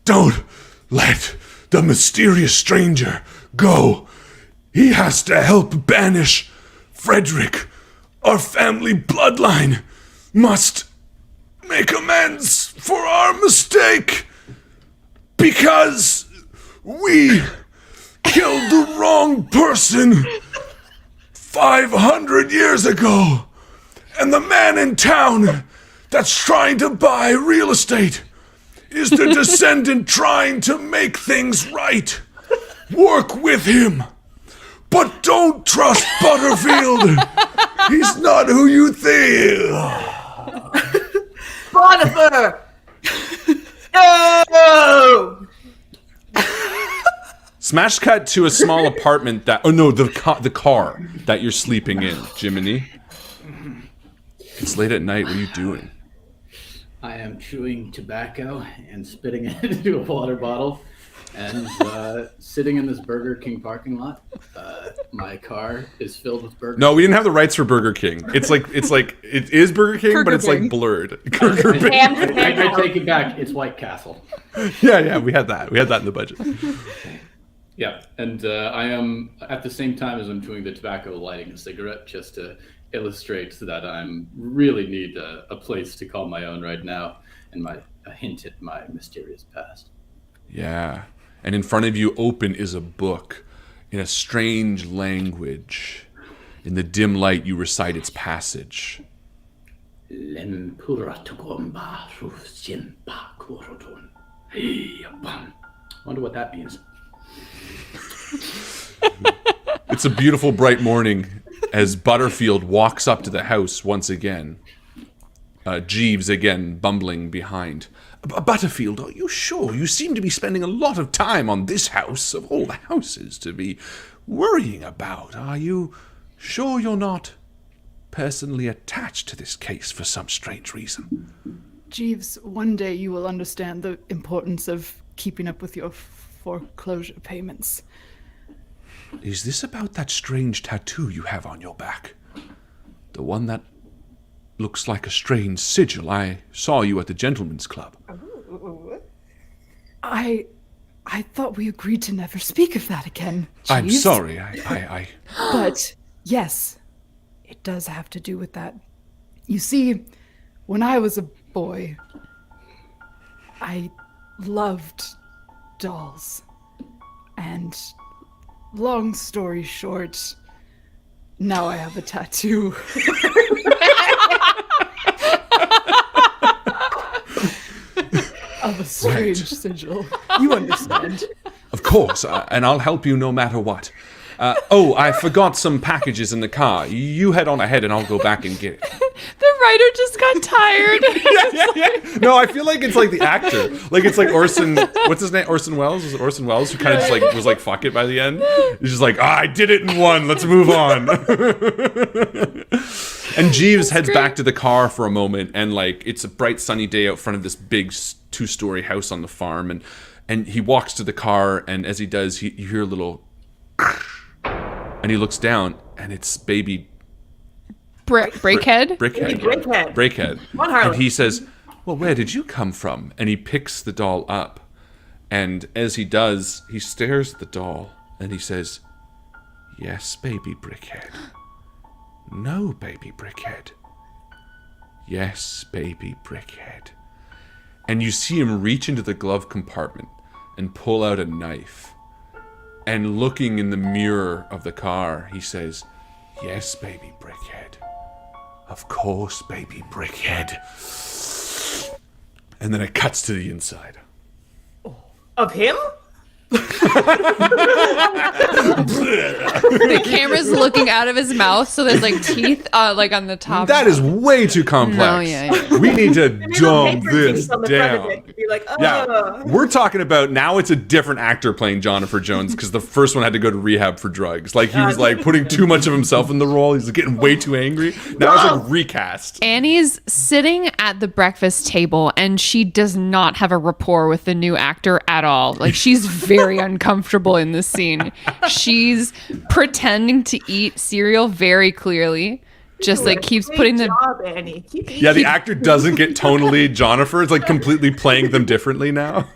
don't let the mysterious stranger go. He has to help banish Frederick. Our family bloodline must make amends for our mistake. Because we killed the wrong person 500 years ago. And the man in town that's trying to buy real estate is the descendant trying to make things right. Work with him. But don't trust Butterfield. He's not who you think. Bonifer! No! Smash cut to a small apartment that... Oh, no, the car that you're sleeping in, Jiminy. It's late at night. What are you doing? I am chewing tobacco and spitting it into a water bottle and sitting in this Burger King parking lot. My car is filled with burgers. No, we didn't have the rights for Burger King. It is Burger King, but it's like blurred. I take it back. It's White Castle. Yeah, we had that. We had that in the budget. Yeah, and I am, at the same time as I'm chewing the tobacco, lighting a cigarette just to illustrate that I'm really need a place to call my own right now and a hint at my mysterious past. Yeah, and in front of you open is a book in a strange language. In the dim light, you recite its passage. Wonder what that means. It's a beautiful, bright morning as Butterfield walks up to the house once again. Jeeves again bumbling behind. Butterfield, are you sure? You seem to be spending a lot of time on this house of all the houses to be worrying about. Are you sure you're not personally attached to this case for some strange reason? Jeeves, one day you will understand the importance of keeping up with your foreclosure payments. Is this about that strange tattoo you have on your back? The one that looks like a strange sigil. I saw you at the gentleman's club. I thought we agreed to never speak of that again, Jeeves. I'm sorry, I... But, yes, it does have to do with that. You see, when I was a boy, I loved dolls. And, long story short, now I have a tattoo. Of a strange sigil. You understand. Of course, and I'll help you no matter what. Oh, I forgot some packages in the car. You head on ahead and I'll go back and get it. The writer just got tired. Yeah. No, I feel like it's like the actor. Like it's like Orson, what's his name? Orson Welles? Was it Orson Welles who kind of just like was like, fuck it by the end? He's just like, I did it in one. Let's move on. And Jeeves heads back to the car for a moment, and like it's a bright sunny day out front of this big 2-story house on the farm, and he walks to the car, and as he does, you hear a little, and he looks down, and it's baby Breakhead. Breakhead. Come on, Harlan. And he says, "Well, where did you come from?" And he picks the doll up, and as he does, he stares at the doll, and he says, "Yes, baby Brickhead. No, baby Brickhead. Yes, baby Brickhead." And you see him reach into the glove compartment and pull out a knife. And looking in the mirror of the car, he says, "Yes, baby Brickhead. Of course, baby Brickhead." And then it cuts to the inside. Of him? The camera's looking out of his mouth, so there's like teeth like on the top. That is way too complex. No, yeah. We need to Little dumb paper this things on the front of down. it. Be like, Yeah, we're talking about now it's a different actor playing Jonathan Jones because the first one had to go to rehab for drugs. Like he was like putting too much of himself in the role. He's getting way too angry. Now it's like recast. Annie's sitting at the breakfast table, and she does not have a rapport with the new actor at all. Like she's very uncomfortable in this scene. She's pretending to eat cereal very clearly. Just like keeps Great putting the job, Annie. Keep Yeah, the actor doesn't get tonally Jonathan. It's like completely playing them differently now.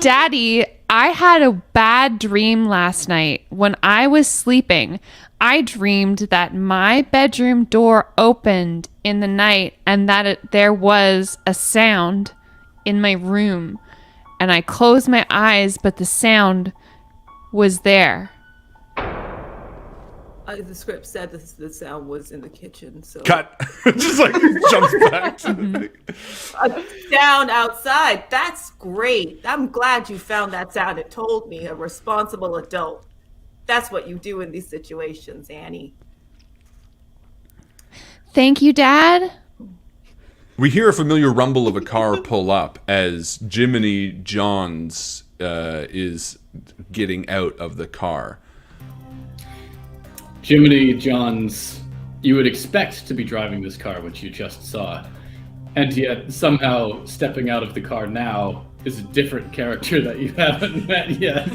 Daddy, I had a bad dream last night. When I was sleeping, I dreamed that my bedroom door opened in the night and that there was a sound in my room. And I closed my eyes, but the sound was there. The script said the sound was in the kitchen, so Cut. Just like jumps back to the thing. a sound outside. That's great. I'm glad you found that sound. It told me, a responsible adult. That's what you do in these situations, Annie. Thank you, Dad. We hear a familiar rumble of a car pull up as Jiminy Johns is getting out of the car. Jiminy Johns, you would expect to be driving this car, which you just saw. And yet, somehow, stepping out of the car now is a different character that you haven't met yet.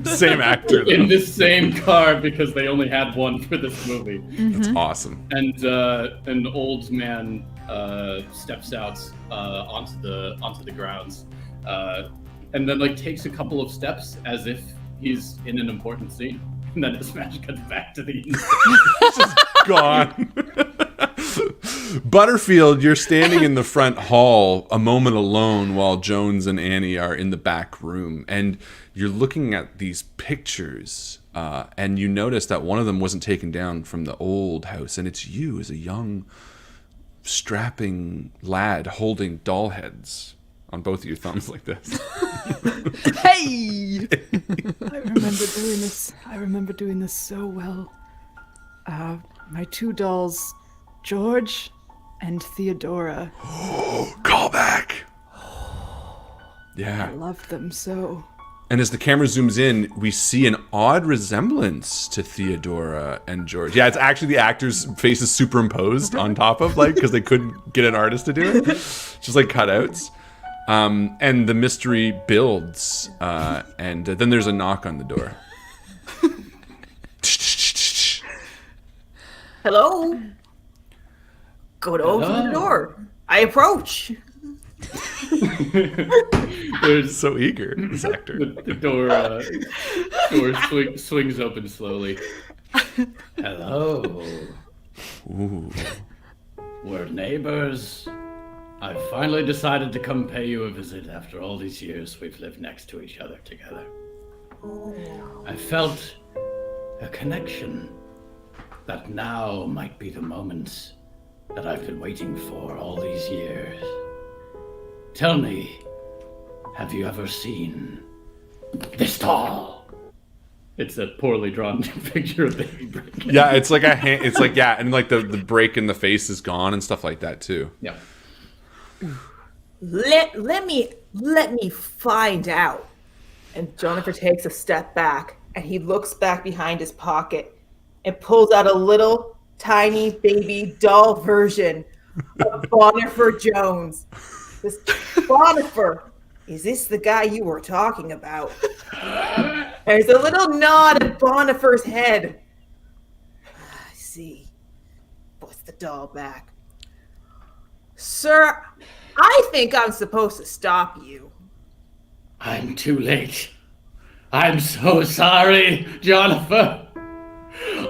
Same actor, though. In this same car, because they only had one for this movie. That's awesome. And an old man steps out onto the grounds, and then like takes a couple of steps as if he's in an important scene. And then the smash cuts back to the Just gone. Butterfield, you're standing in the front hall a moment alone while Jones and Annie are in the back room. And you're looking at these pictures, and you notice that one of them wasn't taken down from the old house. And it's you as a young, strapping lad holding doll heads on both of your thumbs like this. Hey! I remember doing this so well. My two dolls, George and Theodora. Call back. Yeah. I love them so. And as the camera zooms in, we see an odd resemblance to Theodora and George. Yeah, it's actually the actors' faces superimposed on top of, like, because they couldn't get an artist to do it. Just like cutouts. And the mystery builds, and then there's a knock on the door. Hello? Go to open the door. I approach. There's So eager, this actor. the door swings open slowly. Hello. Ooh. We're neighbors. I finally decided to come pay you a visit after all these years we've lived next to each other together. I felt a connection that now might be the moment that I've been waiting for all these years. Tell me, have you ever seen this doll? It's a poorly drawn picture of baby break. Yeah, it's like a hand. It's like, yeah, and like the break in the face is gone and stuff like that too. Yeah. Let me find out. And Jonathan takes a step back and he looks back behind his pocket and pulls out a little tiny baby doll version of Bonifer Jones. This Bonifer, is this the guy you were talking about? There's a little nod at Bonifer's head. I see. Puts the doll back. Sir, I think I'm supposed to stop you. I'm too late. I'm so sorry, Jonathan.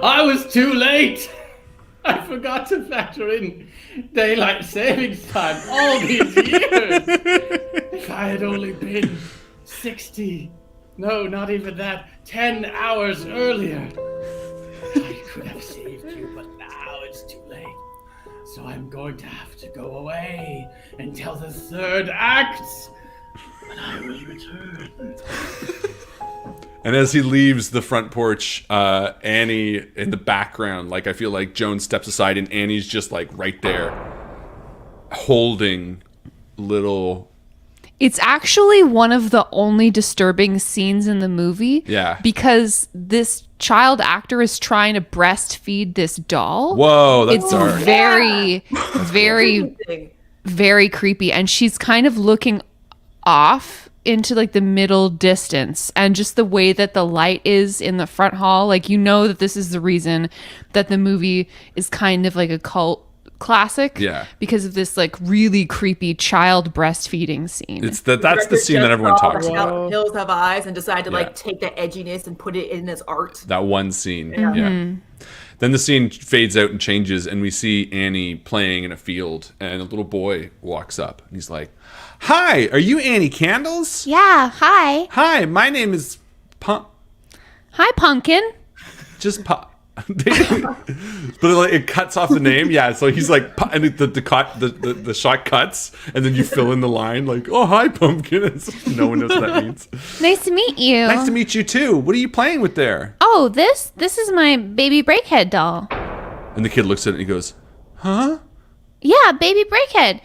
I was too late. I forgot to factor in daylight savings time all these years. If I had only been 60, no, not even that, 10 hours earlier, I could have saved you, but now it's too late. So I'm going to have to go away until the third act, and I will return. And as he leaves the front porch, Annie in the background, like I feel like Joan steps aside and Annie's just like right there holding little... It's actually one of the only disturbing scenes in the movie. Yeah. Because this child actor is trying to breastfeed this doll. Whoa, that's It's dark. very creepy. And she's kind of looking off into like the middle distance, and just the way that the light is in the front hall, like, you know that this is the reason that the movie is kind of like a cult classic. Yeah. Because of this like really creepy child breastfeeding scene. It's that's the scene that everyone talks about. about. Hills Have Eyes, and decided to like take that edginess and put it in as art. That one scene. Yeah. Then the scene fades out and changes, and we see Annie playing in a field, and a little boy walks up, and he's like, "Hi, are you Annie Candles?" Yeah, hi. "Hi, my name is Hi, Pumpkin. Just pop. But it cuts off the name. Yeah, so he's like, and the shot cuts, and then you fill in the line like, "Oh, hi, Pumpkin." And no one knows what that means. Nice to meet you. Nice to meet you too. What are you playing with there? Oh, this is my baby Breakhead doll. And the kid looks at it and he goes, "Huh?" Yeah, baby Breakhead.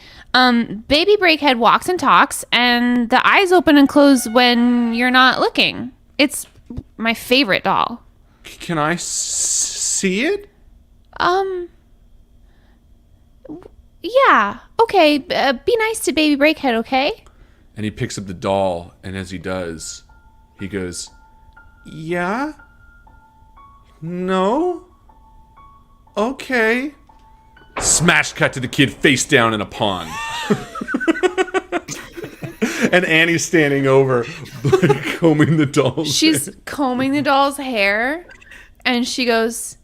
Baby Breakhead walks and talks, and the eyes open and close when you're not looking. It's my favorite doll. Can I see it? Yeah. Okay. Be nice to baby Breakhead, okay? And he picks up the doll, and as he does, he goes, "Yeah? No? Okay." Smash cut to the kid face down in a pond. And Annie's standing over, like, combing the doll's She's hair. combing the doll's hair, and she goes,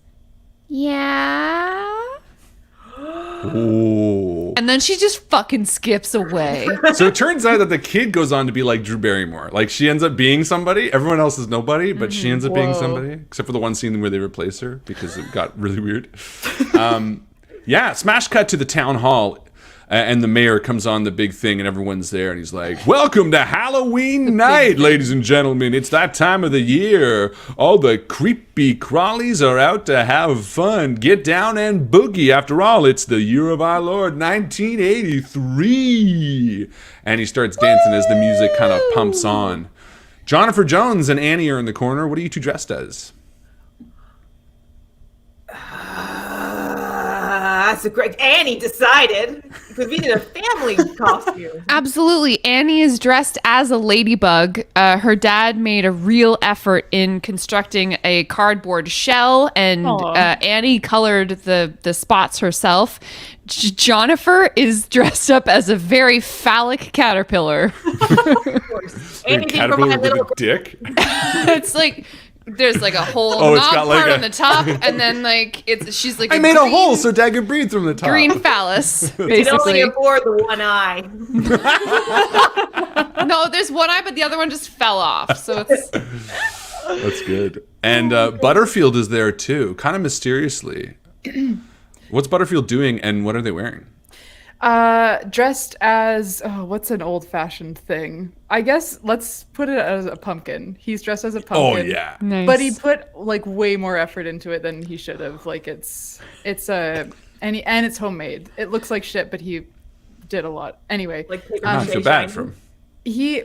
Yeah. Ooh. and then she just fucking skips away. So it turns out that the kid goes on to be like Drew Barrymore. Like, she ends up being somebody. Everyone else is nobody, but she ends up being somebody. Except for the one scene where they replace her because it got really weird. Yeah, smash cut to the town hall. And the mayor comes on the big thing, and everyone's there, and he's like, "Welcome to Halloween night, ladies and gentlemen. It's that time of the year. All the creepy crawlies are out to have fun. Get down and boogie. After all, it's the year of our Lord, 1983. And he starts dancing as the music kind of pumps on. Jonnifer Jones and Annie are in the corner. What are you two dressed as? That's a great. Annie decided because we did a family costume. Absolutely. Annie is dressed as a ladybug. Her dad made a real effort in constructing a cardboard shell, and Annie colored the spots herself. Jonnifer is dressed up as a very phallic caterpillar. Annie A did caterpillar provide with little. a dick? It's like there's like a whole Oh, it's knob got like part a- on the top, and then like she's like I a made green, a hole so Dad could breathe from the top. green phallus, Can only basically. afford the one eye. No, there's one eye, but the other one just fell off. So it's That's good. And Butterfield is there too, kind of mysteriously. What's Butterfield doing, and what are they wearing? Dressed as what's an old-fashioned thing? I guess let's put it as a pumpkin. He's dressed as a Oh pumpkin. yeah. nice. But he put like way more effort into it than he should have. Like it's and it's homemade. It looks like shit, but he did a lot. Anyway, Like paper I mache feel bad shiny. for him. he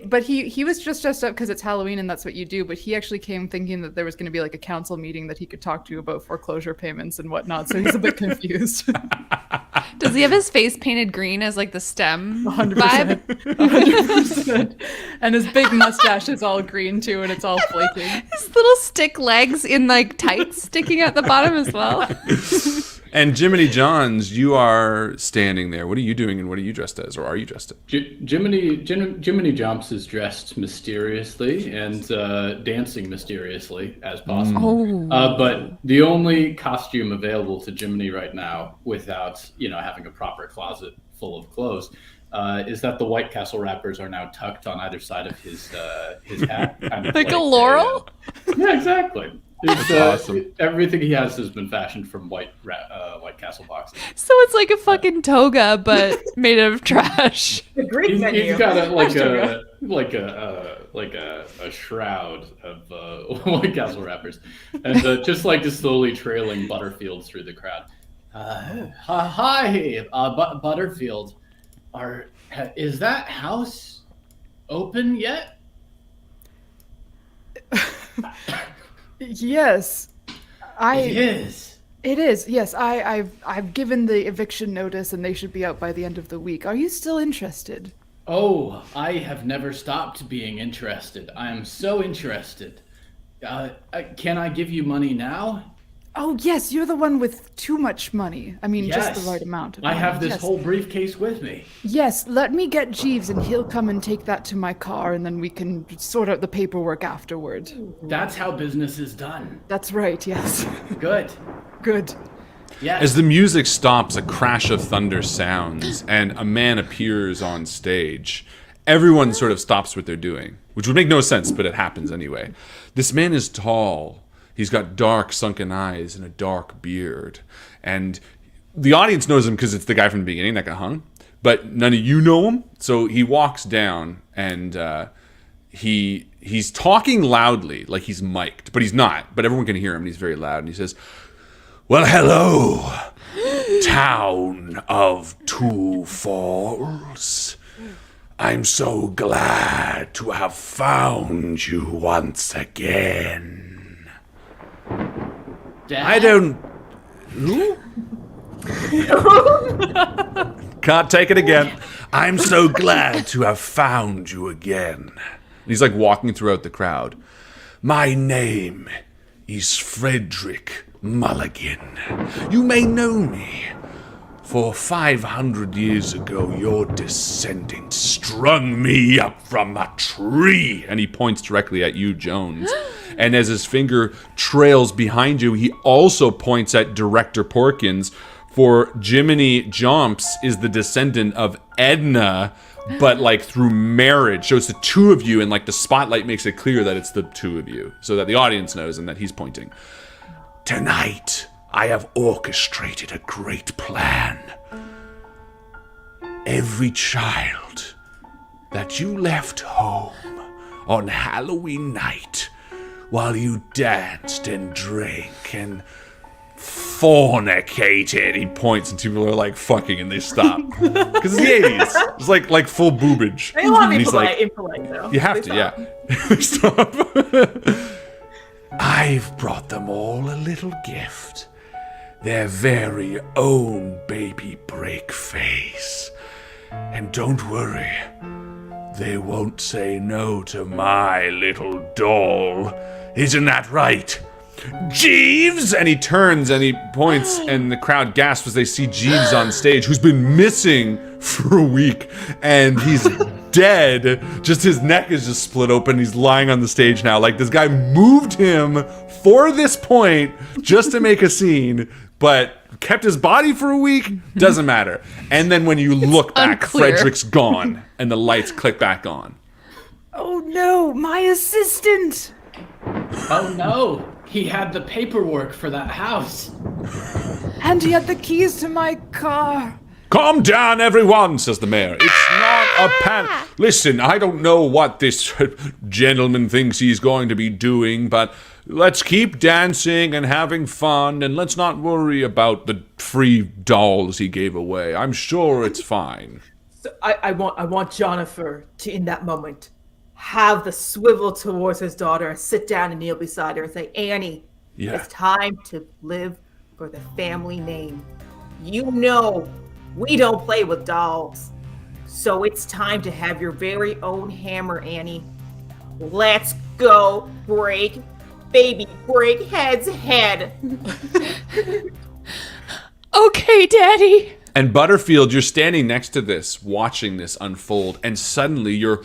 was just dressed up because it's Halloween and that's what you do. But he actually came thinking that there was going to be like a council meeting that he could talk to about foreclosure payments and whatnot. So he's a bit confused. Does he have his face painted green as like the stem 100%. vibe? 100%. And his big mustache is all green too, and it's all flaking. His little stick legs in like tights sticking at the bottom as well. And Jiminy Johns, you are standing there. What are you doing, and what are you dressed as, or are you dressed as? Jiminy Jumps is dressed mysteriously and dancing mysteriously as possible. But the only costume available to Jiminy right now, without having a proper closet full of clothes, is that the White Castle wrappers are now tucked on either side of his hat, kind of Like a laurel? Yeah, exactly. That's awesome. Everything he has been fashioned from White Castle boxes. So it's like a fucking toga, but made out of trash. The Greek menu. He's got a shroud of White Castle wrappers, and just like slowly trailing Butterfield through the crowd. Hi, Butterfield. Is that house open yet? Yes, It is. It is. Yes, I've given the eviction notice, and they should be out by the end of the week. Are you still interested? Oh, I have never stopped being interested. I am so interested. Can I give you money now? Oh yes, you're the one with too much money. I mean, just Yes. the right amount. Of I money. have this Yes. whole briefcase with me. Yes, let me get Jeeves, and he'll come and take that to my car, and then we can sort out the paperwork afterward. That's how business is done. That's right. Yes. Good. Good. Yes. As the music stops, a crash of thunder sounds, and a man appears on stage. Everyone sort of stops what they're doing. which would make no sense, but it happens anyway. This man is tall. He's got dark, sunken eyes and a dark beard. And the audience knows him because it's the guy from the beginning that got hung. But none of you know him. So he walks down and he's talking loudly, like he's mic'd. But he's not. But everyone can hear him and he's very loud. And he says, "Well, hello, town of Two Falls. I'm so glad to have found you once again." Dad? I don't... Who? Can't take it again. "I'm so glad to have found you again." And he's like walking throughout the crowd. "My name is Frederick Mulligan. You may know me. For 500 years ago, your descendants strung me up from a tree." And he points directly at you, Jones. And as his finger trails behind you, he also points at Director Porkins. For Jiminy Jomps is the descendant of Edna, but like through marriage. So it's the two of you, and like the spotlight makes it clear that it's the two of you, so that the audience knows and that he's pointing. "Tonight, I have orchestrated a great plan. Every child that you left home on Halloween night while you danced and drank and fornicated," he points and people are like fucking and they stop. Because it's the 80s. It's like full boobage. They want to And be he's like, impolite, though. "You have They to, yeah." Stop. "I've brought them all a little gift. Their very own baby break face. And don't worry, they won't say no to my little doll. Isn't that right, Jeeves?" And he turns and he points and the crowd gasps as they see Jeeves on stage, who's been missing for a week, and he's dead. Just his neck is just split open. He's lying on the stage now. Like, this guy moved him for this point just to make a scene, but kept his body for a week. Doesn't matter. And then when you look back, unclear. Frederick's gone and the lights click back on. Oh no, my assistant! Oh no, he had the paperwork for that house. And he had the keys to my car. "Calm down, everyone," says the mayor. "It's not a pan. Listen, I don't know what this gentleman thinks he's going to be doing, but let's keep dancing and having fun, and let's not worry about the free dolls he gave away. I'm sure it's fine." So I want Jonathan to, in that moment, have the swivel towards his daughter and sit down and kneel beside her and say, "Annie, Yeah. it's time to live for the family name. You know we don't play with dolls. So it's time to have your very own hammer, Annie. Let's go break head's head." Okay, Daddy. And Butterfield, you're standing next to this, watching this unfold, and suddenly you're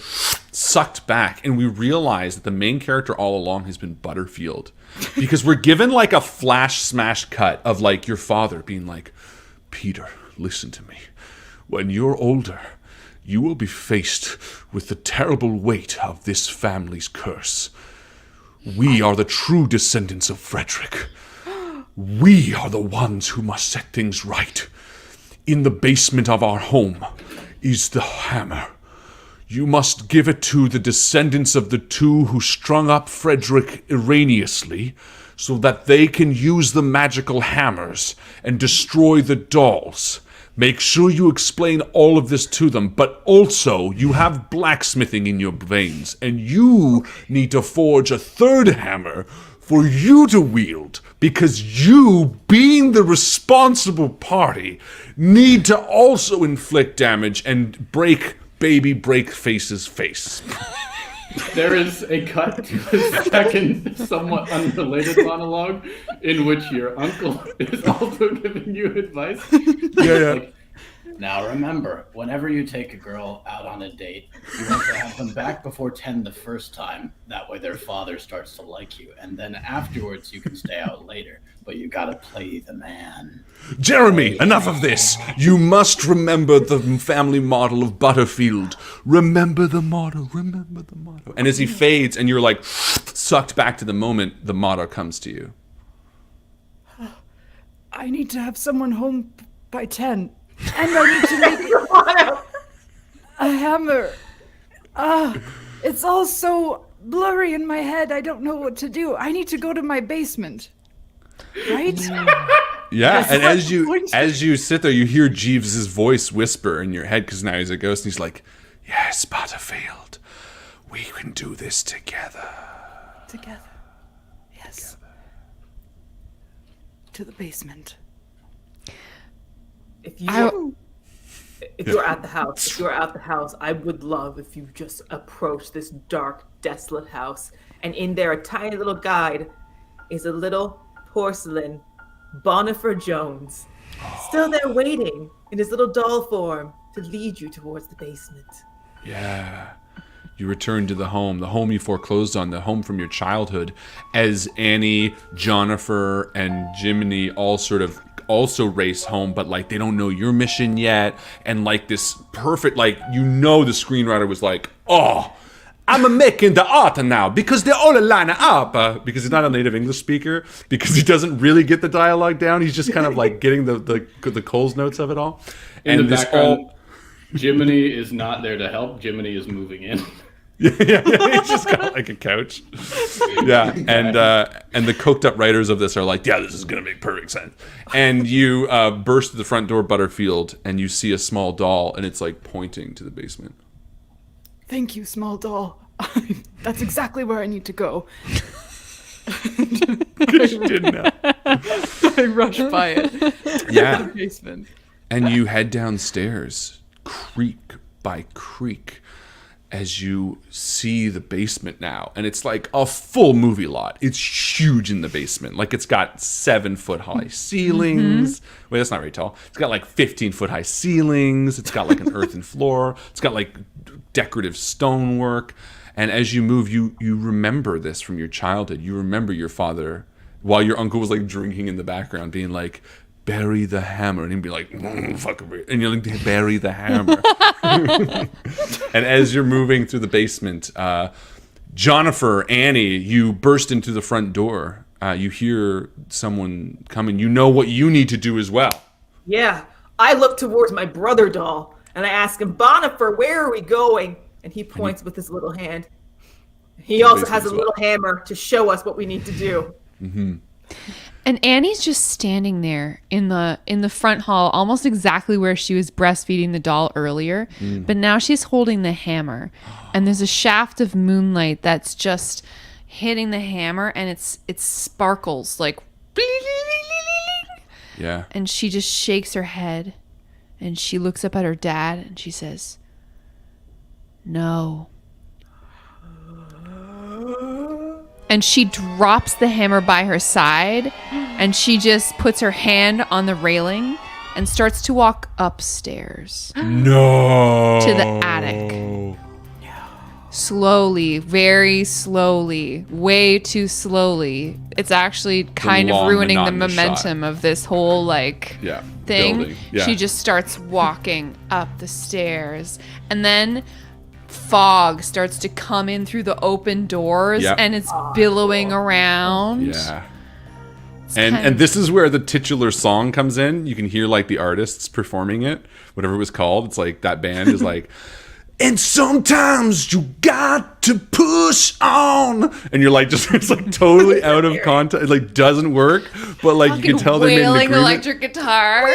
sucked back, and we realize that the main character all along has been Butterfield. Because we're given like a flash smash cut of like your father being like, "Peter, listen to me. When you're older, you will be faced with the terrible weight of this family's curse. We are the true descendants of Frederick. We are the ones who must set things right. In the basement of our home is the hammer. You must give it to the descendants of the two who strung up Frederick erroneously, so that they can use the magical hammers and destroy the dolls. Make sure you explain all of this to them, but also you have blacksmithing in your veins, and you need to forge a third hammer for you to wield, because you, being the responsible party, need to also inflict damage and break baby Breakface's face." There is a cut to a second, somewhat unrelated monologue in which your uncle is also giving you advice. Yeah. Like, Now remember, whenever you take a girl out on a date, you want to have them back before 10 the first time. That way their father starts to like you. And then afterwards you can stay out later. But you gotta play the man. Jeremy, enough of this. You must remember the family motto of Butterfield. Remember the motto, remember the motto. And as he fades and you're like sucked back to the moment, the motto comes to you. I need to have someone home by 10. And I need to make a hammer. It's all so blurry in my head. I don't know what to do. I need to go to my basement. Right? Yeah, and as you sit there, you hear Jeeves' voice whisper in your head, because now he's a ghost, and he's like, yes, Butterfield, we can do this together. Together. Yes. To the basement. If you're at the house, I would love if you just approach this dark, desolate house, and in there, a tiny little guide is a little porcelain Bonifer Jones, still there waiting in his little doll form to lead you towards the basement. Yeah. You return to the home you foreclosed on, the home from your childhood, as Annie, Jonifer, and Jiminy all sort of also race home, but like they don't know your mission yet. And like this perfect, like, you know, the screenwriter was like, oh, I'm making the art now because they're all line up. Because he's not a native English speaker, because he doesn't really get the dialogue down. He's just kind of like getting the Coles notes of it all. In And the this background, Jiminy is not there to help. Jiminy is moving in. yeah, it's just got like a couch. Yeah, and the coked up writers of this are like, yeah, this is gonna make perfect sense. And you burst through the front door, Butterfield, and you see a small doll, and it's like pointing to the basement. Thank you, small doll. That's exactly where I need to go. Because you didn't know. I rush by it. Yeah. To the basement. And you head downstairs, creak by creak, as you see the basement now. And it's like a full movie lot. It's huge in the basement. Like, it's got 7-foot high ceilings. Wait, that's not very tall. It's got like 15-foot high ceilings. It's got like an earthen floor. It's got like decorative stonework. And as you move, you remember this from your childhood. You remember your father, while your uncle was like drinking in the background, being like, bury the hammer. And he'd be like, fuck it. And you're like, bury the hammer. And as you're moving through the basement, Jonifer, Annie, you burst into the front door. You hear someone coming. You know what you need to do as well. Yeah, I look towards my brother doll, and I ask him, Bonifer, where are we going? And he points with his little hand. He also has a little hammer to show us what we need to do. Mm-hmm. And Annie's just standing there in the front hall, almost exactly where she was breastfeeding the doll earlier. But now she's holding the hammer, and there's a shaft of moonlight that's just hitting the hammer, and it sparkles like. Yeah. And she just shakes her head, and she looks up at her dad, and she says, "No." And she drops the hammer by her side, and she just puts her hand on the railing and starts to walk upstairs. No. To the attic. Slowly, very slowly, way too slowly. It's actually kind of long, ruining the monotonous momentum of this whole thing. building. Yeah. She just starts walking up the stairs, and then fog starts to come in through the open doors, Yep. and it's billowing around. Yeah. And this is where the titular song comes in. You can hear like the artists performing it, whatever it was called. It's like that band is like, and sometimes you got to push on, and you're like, just it's like totally out of context. It like doesn't work, but like you can tell they made an wailing agreement. electric guitar.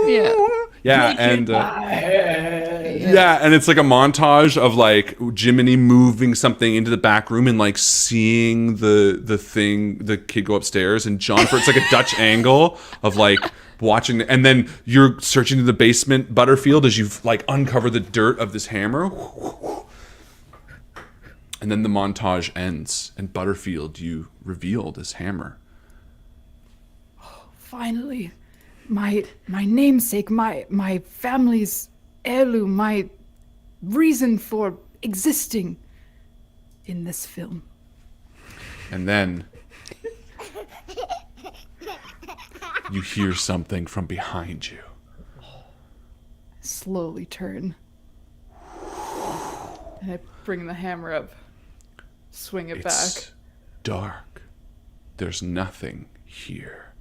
Yeah. Yeah, and and it's like a montage of like Jiminy moving something into the back room and like seeing the kid go upstairs, and John, it's like a Dutch angle of like watching, and then you're searching through the basement, Butterfield, as you've like uncovered the dirt of this hammer, and then the montage ends, and Butterfield, you reveal this hammer. Finally. my namesake, my family's heirloom, my reason for existing in this film. And then you hear something from behind you. Slowly turn. And I bring the hammer up. Swing it It's back. dark. There's nothing here.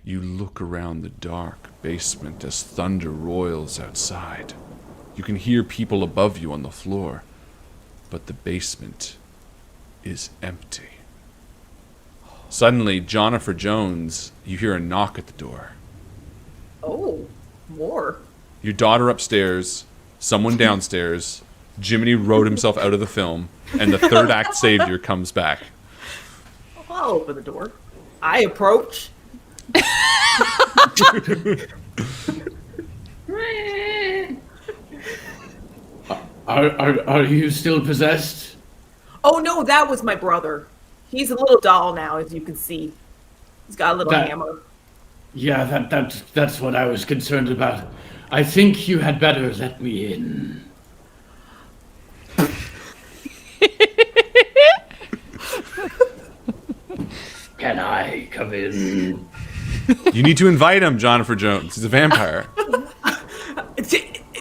You look around the dark basement as thunder roils outside. You can hear people above you on the floor, but the basement is empty. Suddenly, Jonathan Jones, you hear a knock at the door. Oh, more. Your daughter upstairs, someone downstairs, Jiminy wrote himself out of the film, and the third act savior comes back. I'll open the door. I approach. Are you still possessed? Oh no, that was my brother. He's a little doll now, as you can see. He's got a little hammer. Yeah, that's what I was concerned about. I think you had better let me in. Can I come in? You need to invite him, Jonathan Jones. He's a vampire.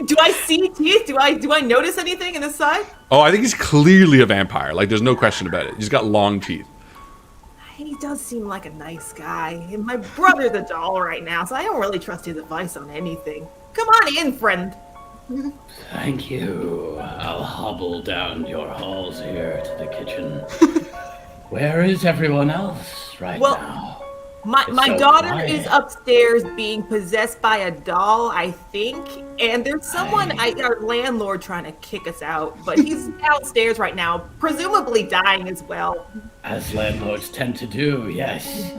Do I see teeth? Do I notice anything in the side? Oh, I think he's clearly a vampire. Like, there's no question about it. He's got long teeth. He does seem like a nice guy. And my brother's a doll right now, so I don't really trust his advice on anything. Come on in, friend. Thank you. I'll hobble down your halls here to the kitchen. Where is everyone else now? My So daughter quiet. is upstairs being possessed by a doll, I think. And there's someone, our landlord, trying to kick us out. But he's downstairs right now, presumably dying as well. As landlords tend to do, yes.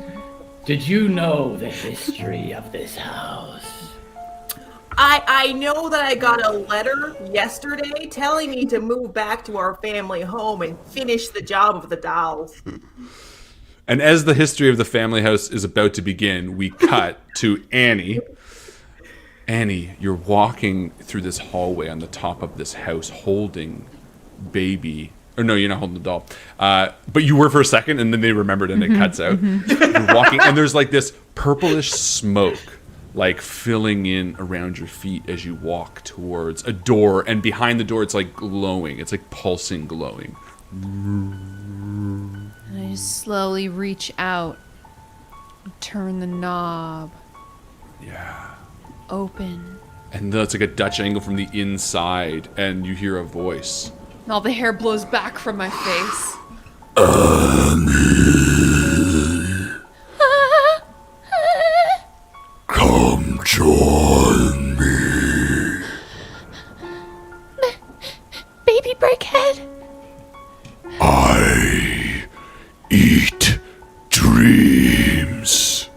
Did you know the history of this house? I know that I got a letter yesterday telling me to move back to our family home and finish the job of the dolls. And as the history of the family house is about to begin, we cut to Annie. Annie, you're walking through this hallway on the top of this house holding baby. Or no, you're not holding the doll. But you were for a second, and then they remembered, and it cuts out. You're walking, and there's like this purplish smoke, like filling in around your feet as you walk towards a door. And behind the door, it's like glowing. It's like pulsing, glowing. And I just slowly reach out, turn the knob, Yeah. open. And that's like a Dutch angle from the inside, and you hear a voice. And all the hair blows back from my face. Come join me. Baby Brickhead. I eat dreams.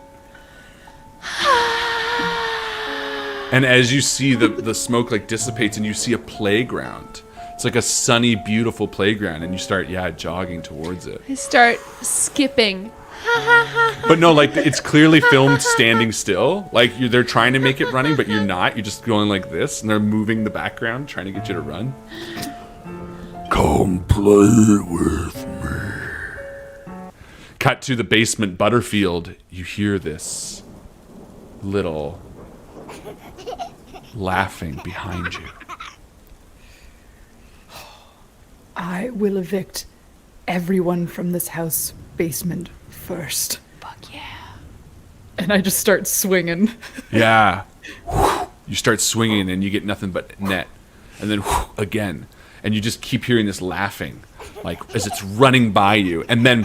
And as you see the smoke like dissipates, and you see a playground. It's like a sunny, beautiful playground, and you start jogging towards it. I start skipping. But no, like it's clearly filmed standing still. Like they're trying to make it running, but you're not. You're just going like this, and they're moving the background, trying to get you to run. Come play with me. Cut to the basement Butterfield. You hear this little laughing behind you. I will evict everyone from this house basement first. Fuck yeah. And I just start swinging. Yeah. You start swinging, and you get nothing but net. And then again. And you just keep hearing this laughing, like as it's running by you. And then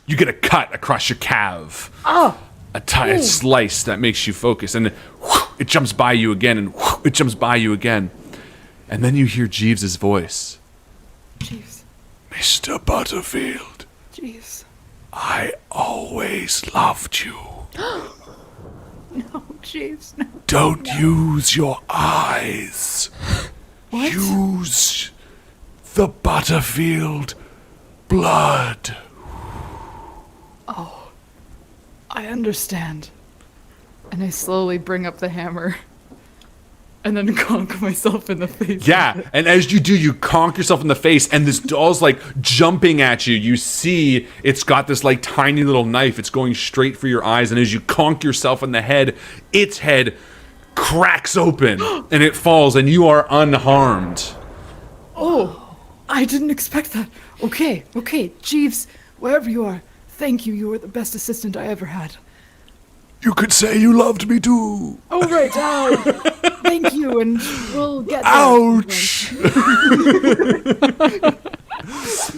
you get a cut across your calf. Oh. A slice that makes you focus. And then it jumps by you again, and it jumps by you again. And then you hear Jeeves' voice. Jeeves. Mr. Butterfield, Jeeves. I always loved you. No, Jeeves, no. Don't use your eyes. What? Use the Butterfield blood. I understand. And I slowly bring up the hammer. And then conk myself in the face. Yeah, and as you do, you conk yourself in the face, and this doll's like jumping at you. You see it's got this like tiny little knife. It's going straight for your eyes, and as you conk yourself in the head, its head cracks open, and it falls, and you are unharmed. Oh, I didn't expect that. Okay, Jeeves, wherever you are, thank you. You were the best assistant I ever had. You could say you loved me too. Oh, right. Thank you, and we'll get there. Ouch!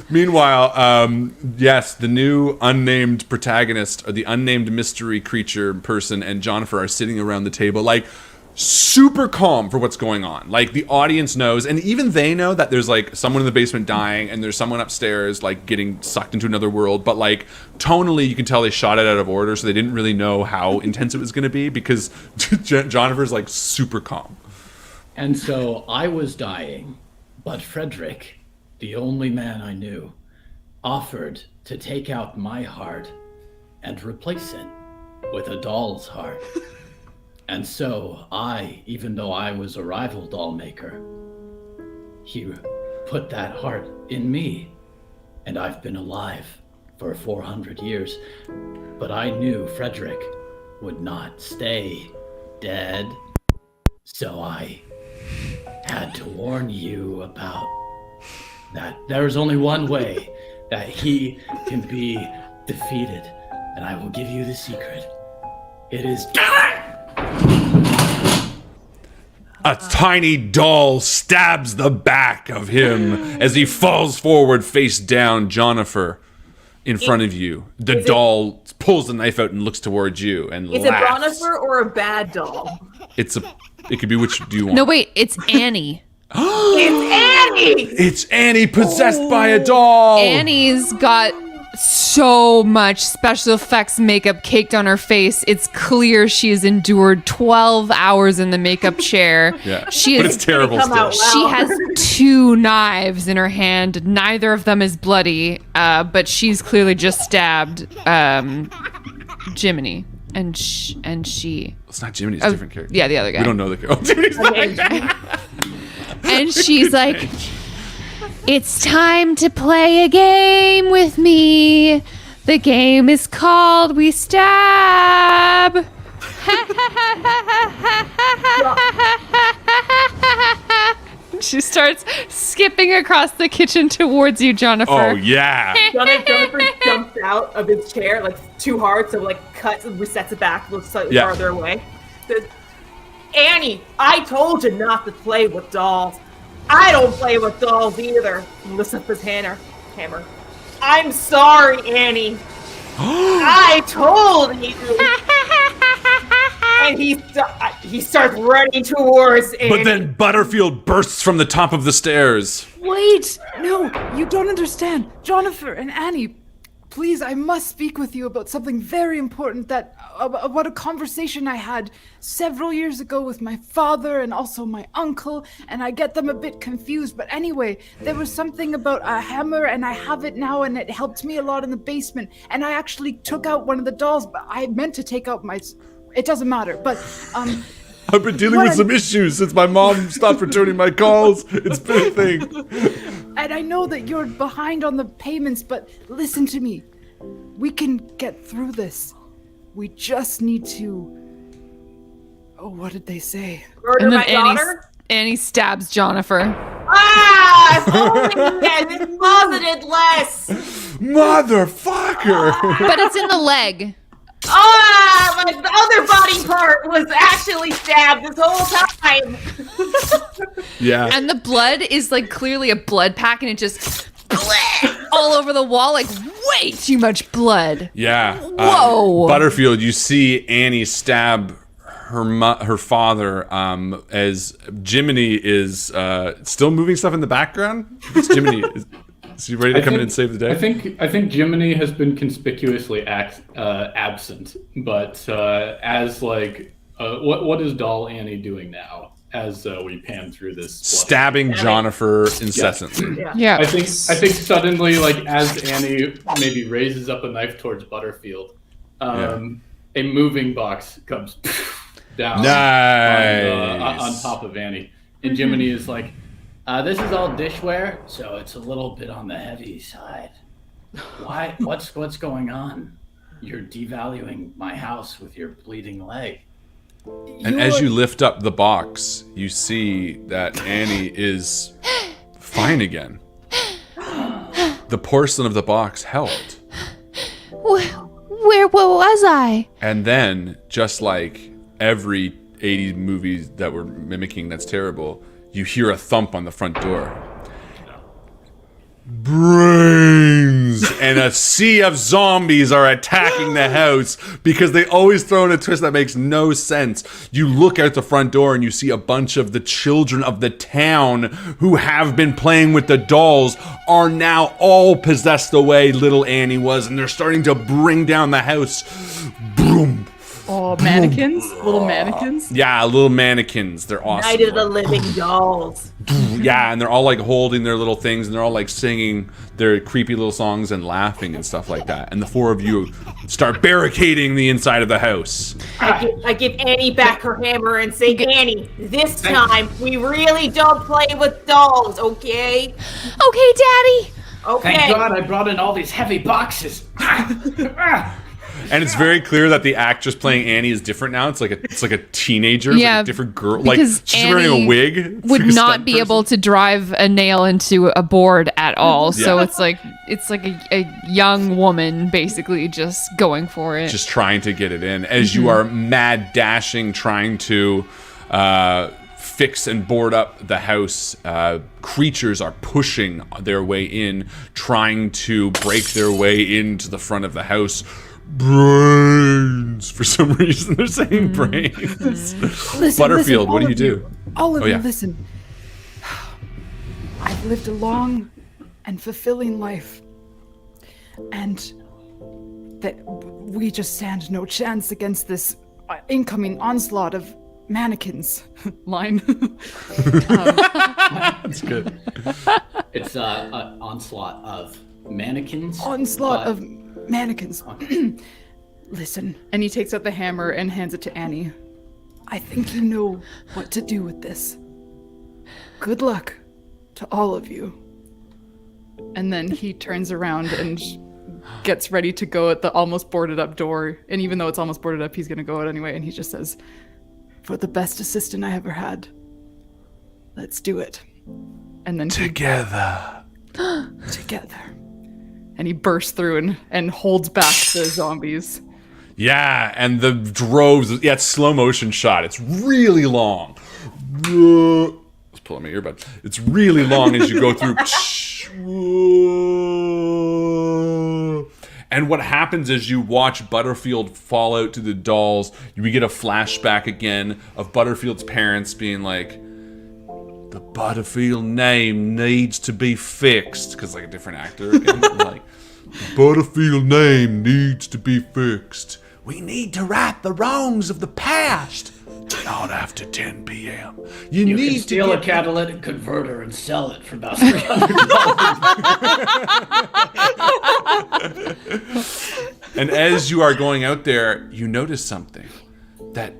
Meanwhile, yes, the new unnamed protagonist, or the unnamed mystery creature person, and Jonathan are sitting around the table, like, super calm for what's going on. Like, the audience knows, and even they know that there's, like, someone in the basement dying, and there's someone upstairs, like, getting sucked into another world, but, like, tonally, you can tell they shot it out of order, so they didn't really know how intense it was going to be, because Jonathan's, like, super calm. And so I was dying, but Frederick, the only man I knew, offered to take out my heart and replace it with a doll's heart. And so I, even though I was a rival doll maker, he put that heart in me, and I've been alive for 400 years. But I knew Frederick would not stay dead, so I had to warn you about that. There's only one way that he can be defeated, and I will give you the secret. It is... A tiny doll stabs the back of him as he falls forward face down, Jonathan, in front of you. The doll pulls the knife out and looks towards you and Is it laughs. Bronnifer or a bad doll? It could be which do you want? No, wait, it's Annie. It's Annie! It's Annie possessed by a doll. Annie's got so much special effects makeup caked on her face. It's clear she has endured 12 hours in the makeup chair. Yeah, She but is, it's terrible come still. out well. she has 2 knives in her hand. Neither of them is bloody, but she's clearly just stabbed Jiminy. And she. It's not Jiminy, it's a different character. Yeah, the other guy. We don't know the character. Oh, Jiminy's not. And she's like, it's time to play a game with me. The game is called We Stab. She starts skipping across the kitchen towards you, Jonathan. Oh, yeah. Jonathan jumps out of his chair like too hard, so like cuts and resets it back, looks slightly farther away. Says, Annie, I told you not to play with dolls. I don't play with dolls either. He lifts up his hammer. I'm sorry, Annie. I told you. And he starts running towards Annie. But then Butterfield bursts from the top of the stairs. Wait! No, you don't understand. Jonathan and Annie, please, I must speak with you about something very important about a conversation I had several years ago with my father and also my uncle, and I get them a bit confused, but anyway, there was something about a hammer, and I have it now, and it helped me a lot in the basement, and I actually took out one of the dolls, but I meant to take out it doesn't matter, but, I've been dealing with some issues since my mom stopped returning my calls. It's been a thing. And I know that you're behind on the payments, but listen to me. We can get through this. We just need to... Oh, what did they say? Murder And then my daughter? Annie stabs Jonathan. Ah! If only he had been posited less! Motherfucker. But it's in the leg. Ah! My other body part was actually stabbed this whole time! Yeah. And the blood is like clearly a blood pack, and it just all over the wall, like way too much blood. Yeah. Whoa. Butterfield, you see Annie stab her father as Jiminy is still moving stuff in the background. It's Jiminy. Is he ready to come in and save the day? I think Jiminy has been conspicuously absent, but as like what is Doll Annie doing now? As we pan through this, stabbing Jonathan incessantly. Yeah. I think suddenly, like as Annie maybe raises up a knife towards Butterfield, a moving box comes down on top of Annie. And Jiminy is like, this is all dishware, so it's a little bit on the heavy side. Why? What's going on? You're devaluing my house with your bleeding leg. And as you lift up the box, you see that Annie is fine again. The porcelain of the box held. Where was I? And then, just like every 80s movies that were mimicking That's Terrible, you hear a thump on the front door. Brains! And a sea of zombies are attacking the house because they always throw in a twist that makes no sense. You look out the front door and you see a bunch of the children of the town who have been playing with the dolls are now all possessed the way little Annie was, and they're starting to bring down the house. Boom! Oh, mannequins? Little mannequins? Yeah, little mannequins. They're awesome. Night of the Living Dolls. Yeah, and they're all like holding their little things, and they're all like singing their creepy little songs and laughing and stuff like that. And the four of you start barricading the inside of the house. I give Annie back her hammer and say, Annie, this time we really don't play with dolls, okay? Okay, Daddy. Okay. Thank God I brought in all these heavy boxes. And it's very clear that the actress playing Annie is different now. It's like a teenager, it's like a different girl. Like she's wearing a wig. Would not be able to drive a nail into a board at all. So it's like a young woman basically just going for it. Just trying to get it in. As you are mad dashing, trying to fix and board up the house, creatures are pushing their way in, trying to break their way into the front of the house. Brains. For some reason, they're saying brains. Butterfield, what do you do? All of you, listen. I've lived a long and fulfilling life, and that we just stand no chance against this incoming onslaught of mannequins. Line. That's good. It's an onslaught of mannequins. Onslaught of mannequins. Listen. And he takes out the hammer and hands it to Annie. I think you know what to do with this. Good luck to all of you. And then he turns around and gets ready to go at the almost boarded up door. And even though it's almost boarded up, he's going to go out anyway. And he just says, for the best assistant I ever had, let's do it. And then Together. Together. And he bursts through and holds back the zombies. Yeah, and the droves. Yeah, it's slow motion shot. It's really long. Let's pull out my earbud. It's really long as you go through. And what happens is you watch Butterfield fall out to the dolls. We get a flashback again of Butterfield's parents being like, the Butterfield name needs to be fixed. Because like a different actor again. Like, the Butterfield name needs to be fixed. We need to right the wrongs of the past. Not after 10 p.m. You need can steal to a catalytic converter and sell it for about $300. And as you are going out there, you notice something. That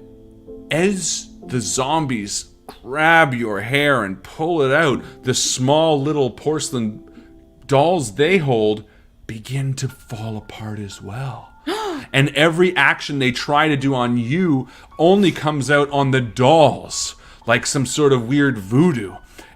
as the zombies grab your hair and pull it out, the small little porcelain dolls they hold begin to fall apart as well. And every action they try to do on you only comes out on the dolls, like some sort of weird voodoo.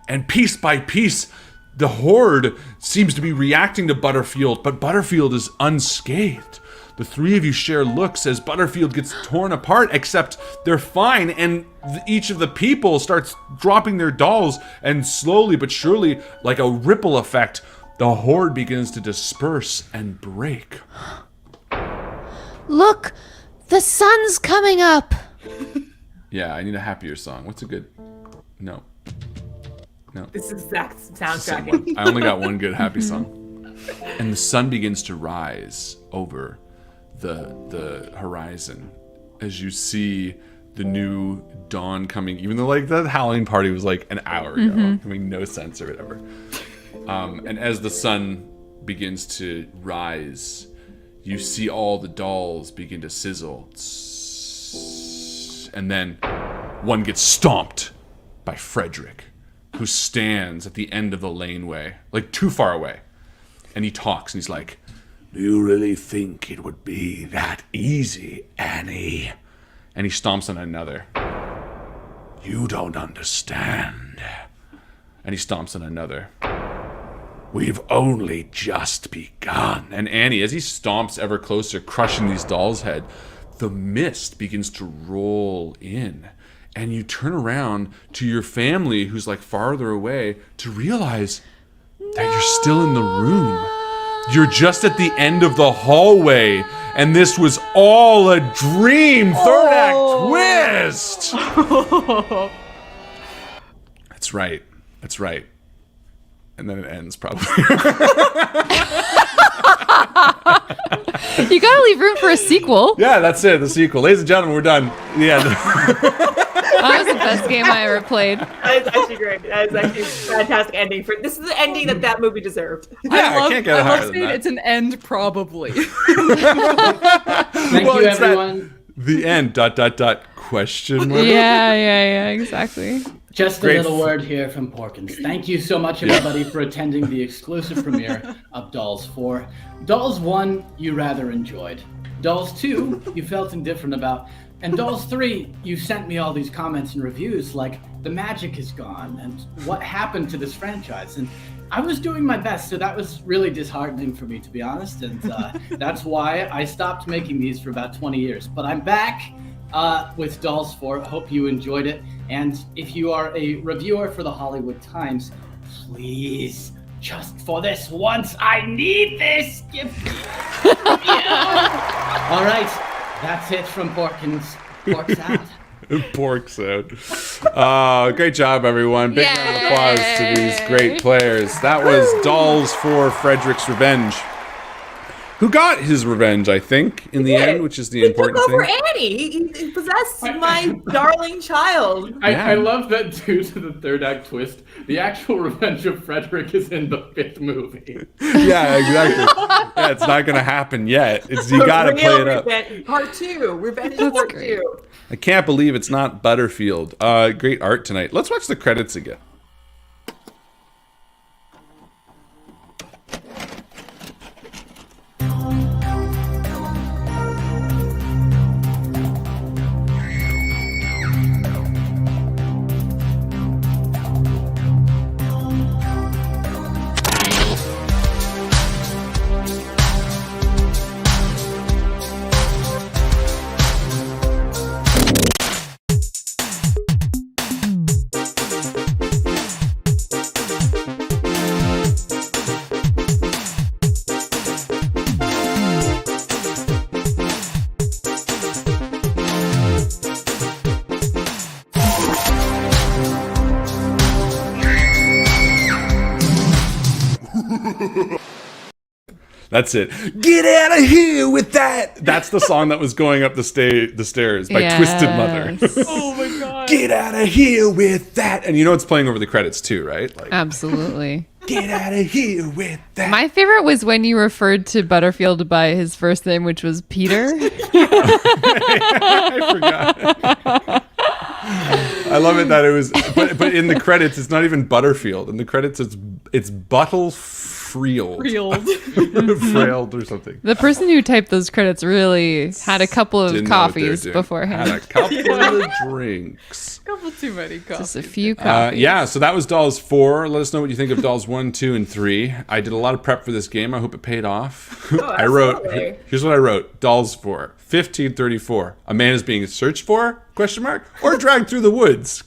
And piece by piece, the horde seems to be reacting to Butterfield, but Butterfield is unscathed. The three of you share looks as Butterfield gets torn apart, except they're fine, and each of the people starts dropping their dolls, and slowly but surely, like a ripple effect, the horde begins to disperse and break. Look, the sun's coming up. Yeah, I need a happier song. What's a good... No. This is Zach's soundtrack. Someone. I only got one good happy song. And the sun begins to rise over the horizon as you see the new dawn coming, even though like the Halloween party was like an hour ago, having no sense or whatever. And as the sun begins to rise, you see all the dolls begin to sizzle. And then one gets stomped by Frederick, who stands at the end of the laneway, like too far away. And he talks, and he's like, Do you really think it would be that easy, Annie? and he stomps on another. You don't understand. And he stomps on another. We've only just begun. And Annie, as he stomps ever closer, crushing these dolls' head, the mist begins to roll in. And you turn around to your family, who's like farther away, to realize that you're still in the room. You're just at the end of the hallway, and this was all a dream. Third act twist. That's right. That's right. And then it ends probably. You gotta leave room for a sequel. Yeah, that's it. The sequel. Ladies and gentlemen, we're done. The end. That was the best game I ever played. That is actually great. That is actually a fantastic ending. This is the ending that movie deserved. Yeah, I can't get I higher love than saying that. it's an end, probably. Thank Well, you, it's that- everyone. The end. ... Question mark. Yeah, exactly. Just Great. a little word here from Porkins. Thank you so much, everybody, for attending the exclusive premiere of Dolls 4. Dolls 1, you rather enjoyed. Dolls 2, you felt indifferent about. And Dolls 3, you sent me all these comments and reviews like, the magic is gone, and what happened to this franchise? And I was doing my best, so that was really disheartening for me, to be honest. And that's why I stopped making these for about 20 years. But I'm back with Dolls 4. Hope you enjoyed it. And if you are a reviewer for the Hollywood Times, please, just for this once, I need this. Give me. All right, that's it from Porkins. Pork's out. Pork's out. Great job, everyone. Big round of applause to these great players. That was Dolls for Frederick's Revenge. Who got his revenge, I think, in the end, which is the important He took over thing. Annie. He possessed my darling child. I love that due to the third act twist, the actual Revenge of Frederick is in the 5th movie. Yeah, exactly. Yeah, it's not going to happen yet. You got to play it up. Part 2. Revenge That's Part great. 2. I can't believe it's not Butterfield. Great art tonight. Let's watch the credits again. That's it. Get out of here with that. That's the song that was going up the stairs by Twisted Mother. Oh my god. Get out of here with that. And you know it's playing over the credits too, right? Like, Absolutely. get out of here with that. My favorite was when you referred to Butterfield by his first name, which was Peter. I forgot. I love it that it was, but in the credits, it's not even Butterfield. In the credits, it's Buttlefrield. Frailed or something. The person who typed those credits really had a couple of Didn't know what they were coffees doing. beforehand. Had a couple of drinks. Couple too many coffees. Just a few coffees. Yeah, so that was Dolls 4. Let us know what you think of Dolls 1, 2, and 3. I did a lot of prep for this game. I hope it paid off. I wrote, here's what I wrote. Dolls 4, 1534. A man is being searched for, ? Or dragged through the woods, ?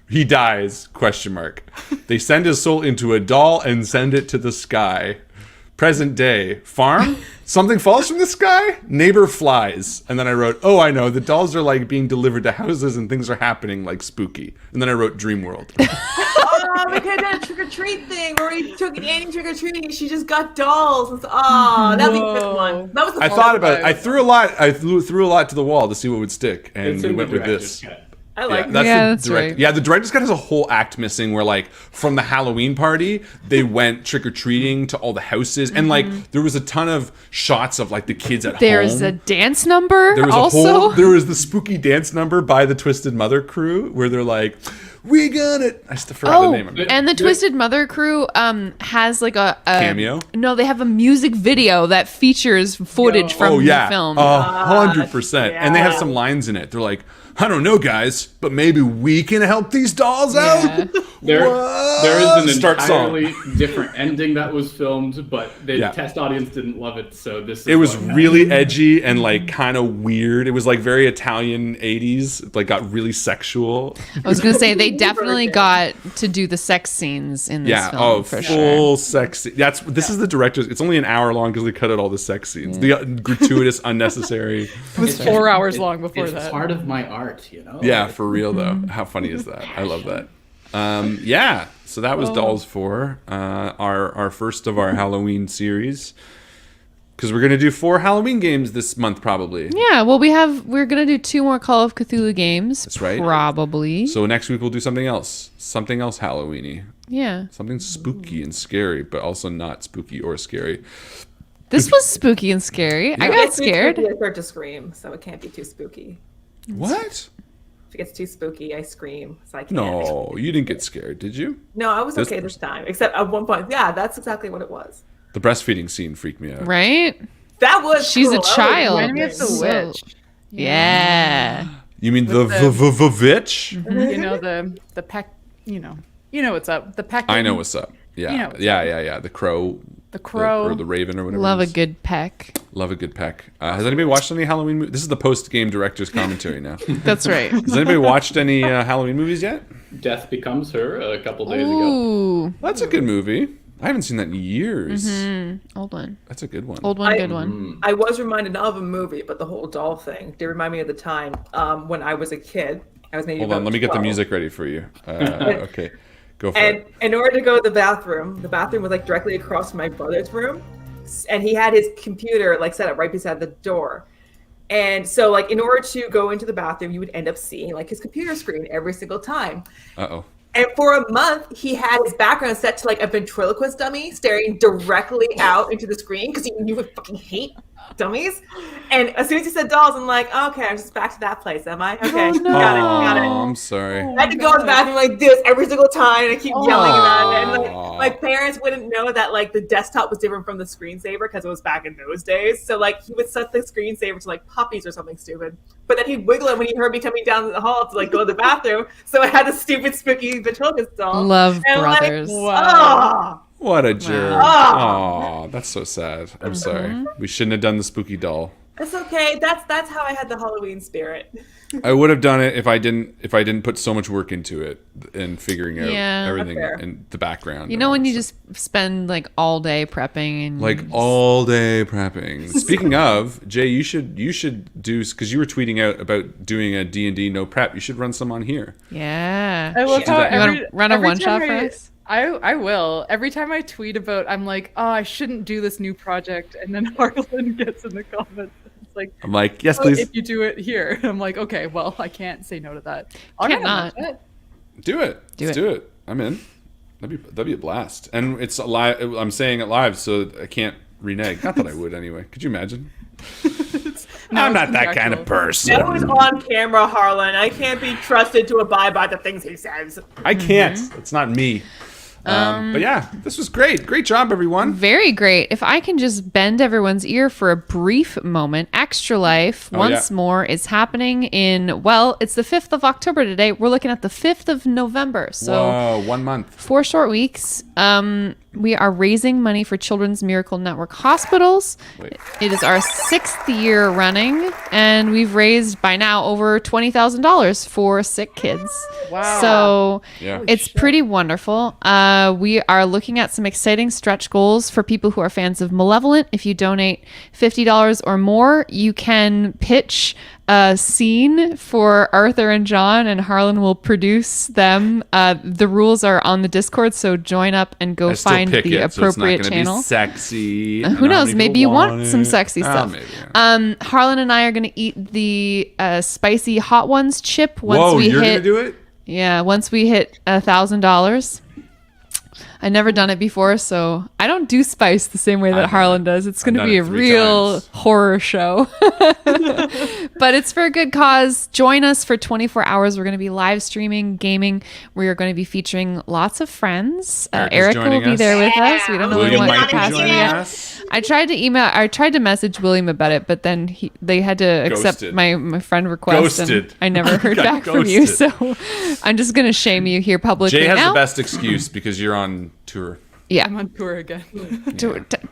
He dies, ? They send his soul into a doll and send it to the sky. Present day. Farm? Something falls from the sky? Neighbor flies. And then I wrote, oh, I know. The dolls are like being delivered to houses and things are happening like spooky. And then I wrote Dream World. Oh, we could have done a trick-or-treat thing where we took Annie trick-or-treating. She just got dolls. That'd be a good one. That was the I thought about it. I threw a lot to the wall to see what would stick. And It's we in went the with this. director's cut. I like that's Yeah, the that's direct. right. Yeah, the director's cut has a whole act missing where like from the Halloween party they went trick or treating to all the houses and like there was a ton of shots of like the kids at There's home. a dance number There was also. there was the spooky dance number by the Twisted Mother crew where they're like, "We got it." I still forgot the name of it. And the Twisted Mother crew has like a Cameo? No, they have a music video that features footage from the film. 100%. And they have some lines in it. They're like, "I don't know, guys, but maybe we can help these dolls out." There is an Start song. entirely different ending that was filmed, but the Yeah. test audience didn't love it, so this is It was what- really edgy and like kind of weird. It was like very Italian 80s, like got really sexual. I was gonna say they definitely got to do the sex scenes in this Yeah, film for sure. full sex. This is the director's. It's only an hour long because they cut out all the sex scenes. The gratuitous, unnecessary. It was 4 hours long before It's that. part of my art, you know. Yeah, for real though. How funny is that? I love that. Yeah, so that was Dolls 4, our first of our Halloween series. Because we're gonna do 4 Halloween games this month probably. Yeah, well, we're gonna do 2 more Call of Cthulhu games. That's right. Probably. So next week we'll do something else Halloweeny, Yeah. something spooky and scary, but also not spooky or scary. This was spooky and scary. I If it got gets too scared. spooky, I start to scream, so it can't be too spooky. What? If it gets too spooky, I scream, so I can't. No, you didn't get scared, did you? No, I was This okay this time, except at one point. Yeah, that's exactly what it was. The breastfeeding scene freaked me out. Right? That was. She's cool. a That was child. Reminded me of the So- witch. Yeah. You mean the vitch? You know the peck. You know what's up. The peck. I know what's up. Yeah, You know what's yeah. The crow. The crow. or the raven or whatever. Love it a is. good peck. Love a good peck. Has anybody watched any Halloween movies? This is the post-game director's commentary now. That's right. Has anybody watched any Halloween movies yet? Death Becomes Her a couple days ago. Ooh. That's a good movie. I haven't seen that in years. Old one. That's a good one. Old one, good one. I was reminded of a movie, but the whole doll thing did remind me of the time when I was a kid. I was maybe Hold on, about let me get the 12. music ready for you. Okay, go for And it. in order to go to the bathroom was like directly across from my brother's room, and he had his computer like set up right beside the door. And so, like, in order to go into the bathroom, you would end up seeing like his computer screen every single time. Uh-oh. And for a month, he had his background set to like a ventriloquist dummy staring directly out into the screen because he knew I fucking hate dummies. And as soon as he said dolls, I'm like, okay, I'm just back to that place, am I? Okay, got it. I'm sorry. I had to go to the bathroom like this every single time, and I keep yelling at it. And like, my parents wouldn't know that like the desktop was different from the screensaver because it was back in those days. So like he would set the screensaver to like puppies or something stupid, but then he'd wiggle it when he heard me coming down the hall to like go to the bathroom. So I had a stupid spooky ventriloquist doll. Love And, like, brothers. oh, What a jerk. Oh, that's so sad. I'm sorry. We shouldn't have done the spooky doll. it's okay. That's how I had the Halloween spirit. I would have done it if I didn't put so much work into it and figuring out Yeah. everything Fair. in the background. You know when you just spend like all day prepping and like all day prepping. Speaking of, Jay, you should do because you were tweeting out about doing a D&D no prep. You should run some on here. yeah. I love Do how that. You want every, to run a every one shot time for I- us? I will. Every time I tweet about, I'm like, oh, I shouldn't do this new project, and then Harlan gets in the comments. It's like, I'm like, yes, oh, please if you do it here, I'm like, okay, well, I can't say no to that. I'll Can't get on not. that. do it. Do Let's it. do it. I'm in. That'd be a blast. And it's live. I'm saying it live, so I can't renege. Not that I would anyway. Could you imagine? No, I'm it's not that kind of contractual. person. That was on camera, Harlan. I can't be trusted to abide by the things he says. I can't. It's not me. But yeah, this was great. Great job, everyone. Very great. If I can just bend everyone's ear for a brief moment, Extra Life once more is happening in, well, it's the 5th of October today. We're looking at the 5th of November. So Whoa, 1 month. 4 short weeks. We are raising money for Children's Miracle Network hospitals. Wait. It is our 6th year running, and we've raised by now over $20,000 for sick kids. Wow. So Yeah. it's pretty wonderful. We are looking at some exciting stretch goals for people who are fans of Malevolent. If you donate $50 or more, you can pitch a scene for Arthur and John, and Harlan will produce them. The rules are on the Discord, so join up and go find the appropriate channel. Be sexy. Who knows? Maybe you want some sexy stuff. Maybe, yeah. Harlan and I are going to eat the spicy hot ones chip once Whoa, we you're hit. gonna do it? Yeah, once we hit $1,000. I've never done it before, so I don't do spice the same way that Harlan does. It's going to be a real horror show. But it's for a good cause. Join us for 24 hours. We're going to be live streaming, gaming. We are going to be featuring lots of friends. Erica will be there with us. We don't know William what might be capacity joining yet. us. I tried to message William about it, but then they had to accept Ghosted. my friend request. And Ghosted. I never heard Got back from you, ghosted. so I'm just going to shame you here publicly Jay has now. the best excuse because you're on tour. Yeah. I'm on tour again.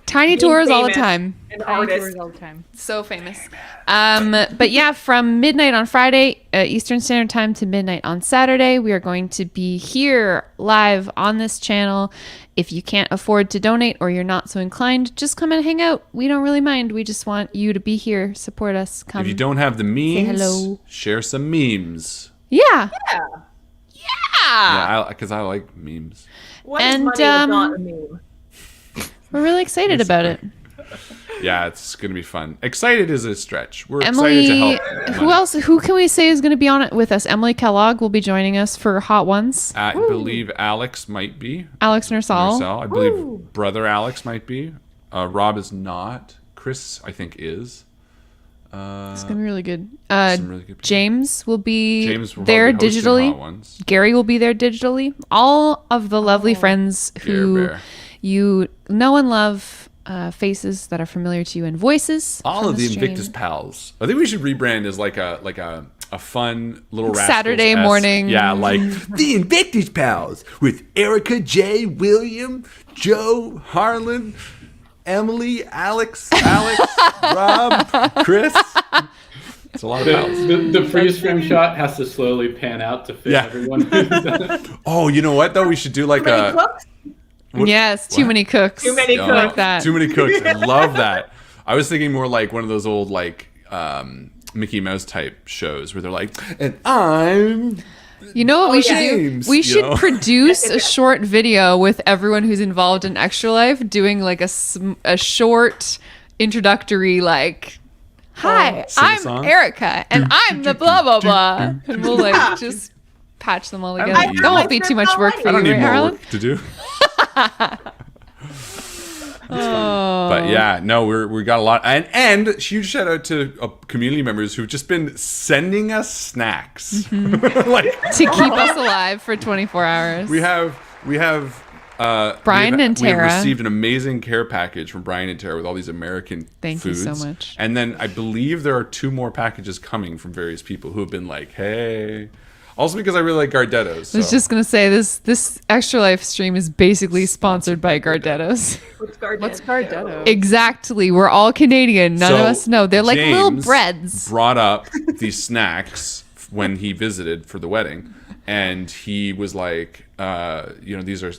Tiny tours all the famous. time. An Tiny artist. tours all the time. So famous. But yeah, from midnight on Friday, Eastern Standard Time to midnight on Saturday, we are going to be here live on this channel. If you can't afford to donate or you're not so inclined, just come and hang out. We don't really mind. We just want you to be here, support us. Come. If you don't have the memes, hello. share some memes. Yeah. Yeah, because I like memes. What is And, money if not a meme? We're really excited about it. Yeah, it's gonna be fun. Excited is a stretch. We're Emily, excited to help. who else? Who can we say is going to be on it with us? Emily Kellogg will be joining us for Hot Ones. I believe Alex might be. Alex Nursall. I believe brother Alex might be. Rob is not. Chris, I think, is. It's gonna be really good. Some really good people. James will be James will there probably be hosting digitally. Hot Ones. Gary will be there digitally. All of the lovely friends who Bear. you know and love, faces that are familiar to you, and voices. All from of the stream. Invictus pals. I think we should rebrand as like a fun little Rascals-esque- Saturday morning. Yeah, like The Invictus Pals with Erica, Jay, William, Joe, Harlan, Emily, Alex, Rob, Chris. it's a lot of pals. The freeze frame shot has to slowly pan out to fit Yeah. everyone. Oh, you know what though? We should do like Too many a cooks? Yes, too What? many cooks. Too many Oh, cooks. Like that. Too many cooks. I love that. I was thinking more like one of those old like Mickey Mouse type shows where they're like, and I'm You know what we should James, do? We you should know? produce a short video with everyone who's involved in Extra Life doing like a short introductory like, hi, Sing a I'm song? Erica and I'm the blah blah blah, and we'll like just patch them all together. I Don't be too much work for I you, don't need right, more Harlan? work to do. Oh. But yeah, no, we got a lot, and huge shout out to community members who've just been sending us snacks. like To keep us alive for 24 hours. we have Brian and we have Tara. received an amazing care package from Brian and Tara with all these American Thank you foods. so much. And then I believe there are 2 more packages coming from various people who have been like, hey. Also because I really like Gardettos. I was just gonna say this Extra Life stream is basically sponsored by Gardettos. What's Gardetto? Exactly. We're all Canadian. None of So, us know. They're like little James breads. Brought up these snacks when he visited for the wedding, and he was like, these are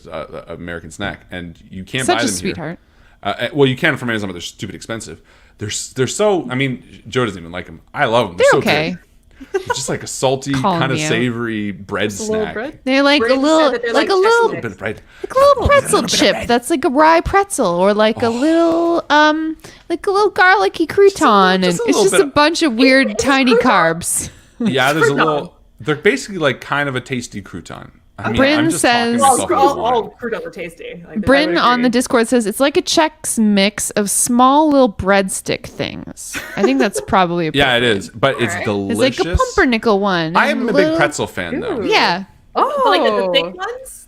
American snack, and you can't buy Such them a sweetheart. here. Well, you can from Amazon, but they're stupid expensive. They're so. I mean, Joe doesn't even like them. I love them. They're so okay. good. It's just like a salty, Calling kind of me out. savory bread Just a little snack. bread? They're like Brady a little, said that they're like like a Chex little, A bit of bread. like a little pretzel chip. That's like a rye pretzel, or like a little, like a little garlicky crouton, just a and it's little just bit a bunch of weird tiny carbs. Yeah, there's a Crouton. little. They're basically like kind of a tasty crouton. I mean, Bryn I'm just says- talking myself into all wine. croutons are tasty. Like, I Bryn would on the agree. Discord says it's like a Chex mix of small little breadstick things. I think that's probably Yeah, it is, but it's It's delicious. like a pumpernickel one. I and am a little- big pretzel fan, though. Yeah. But like the thick Oh. ones,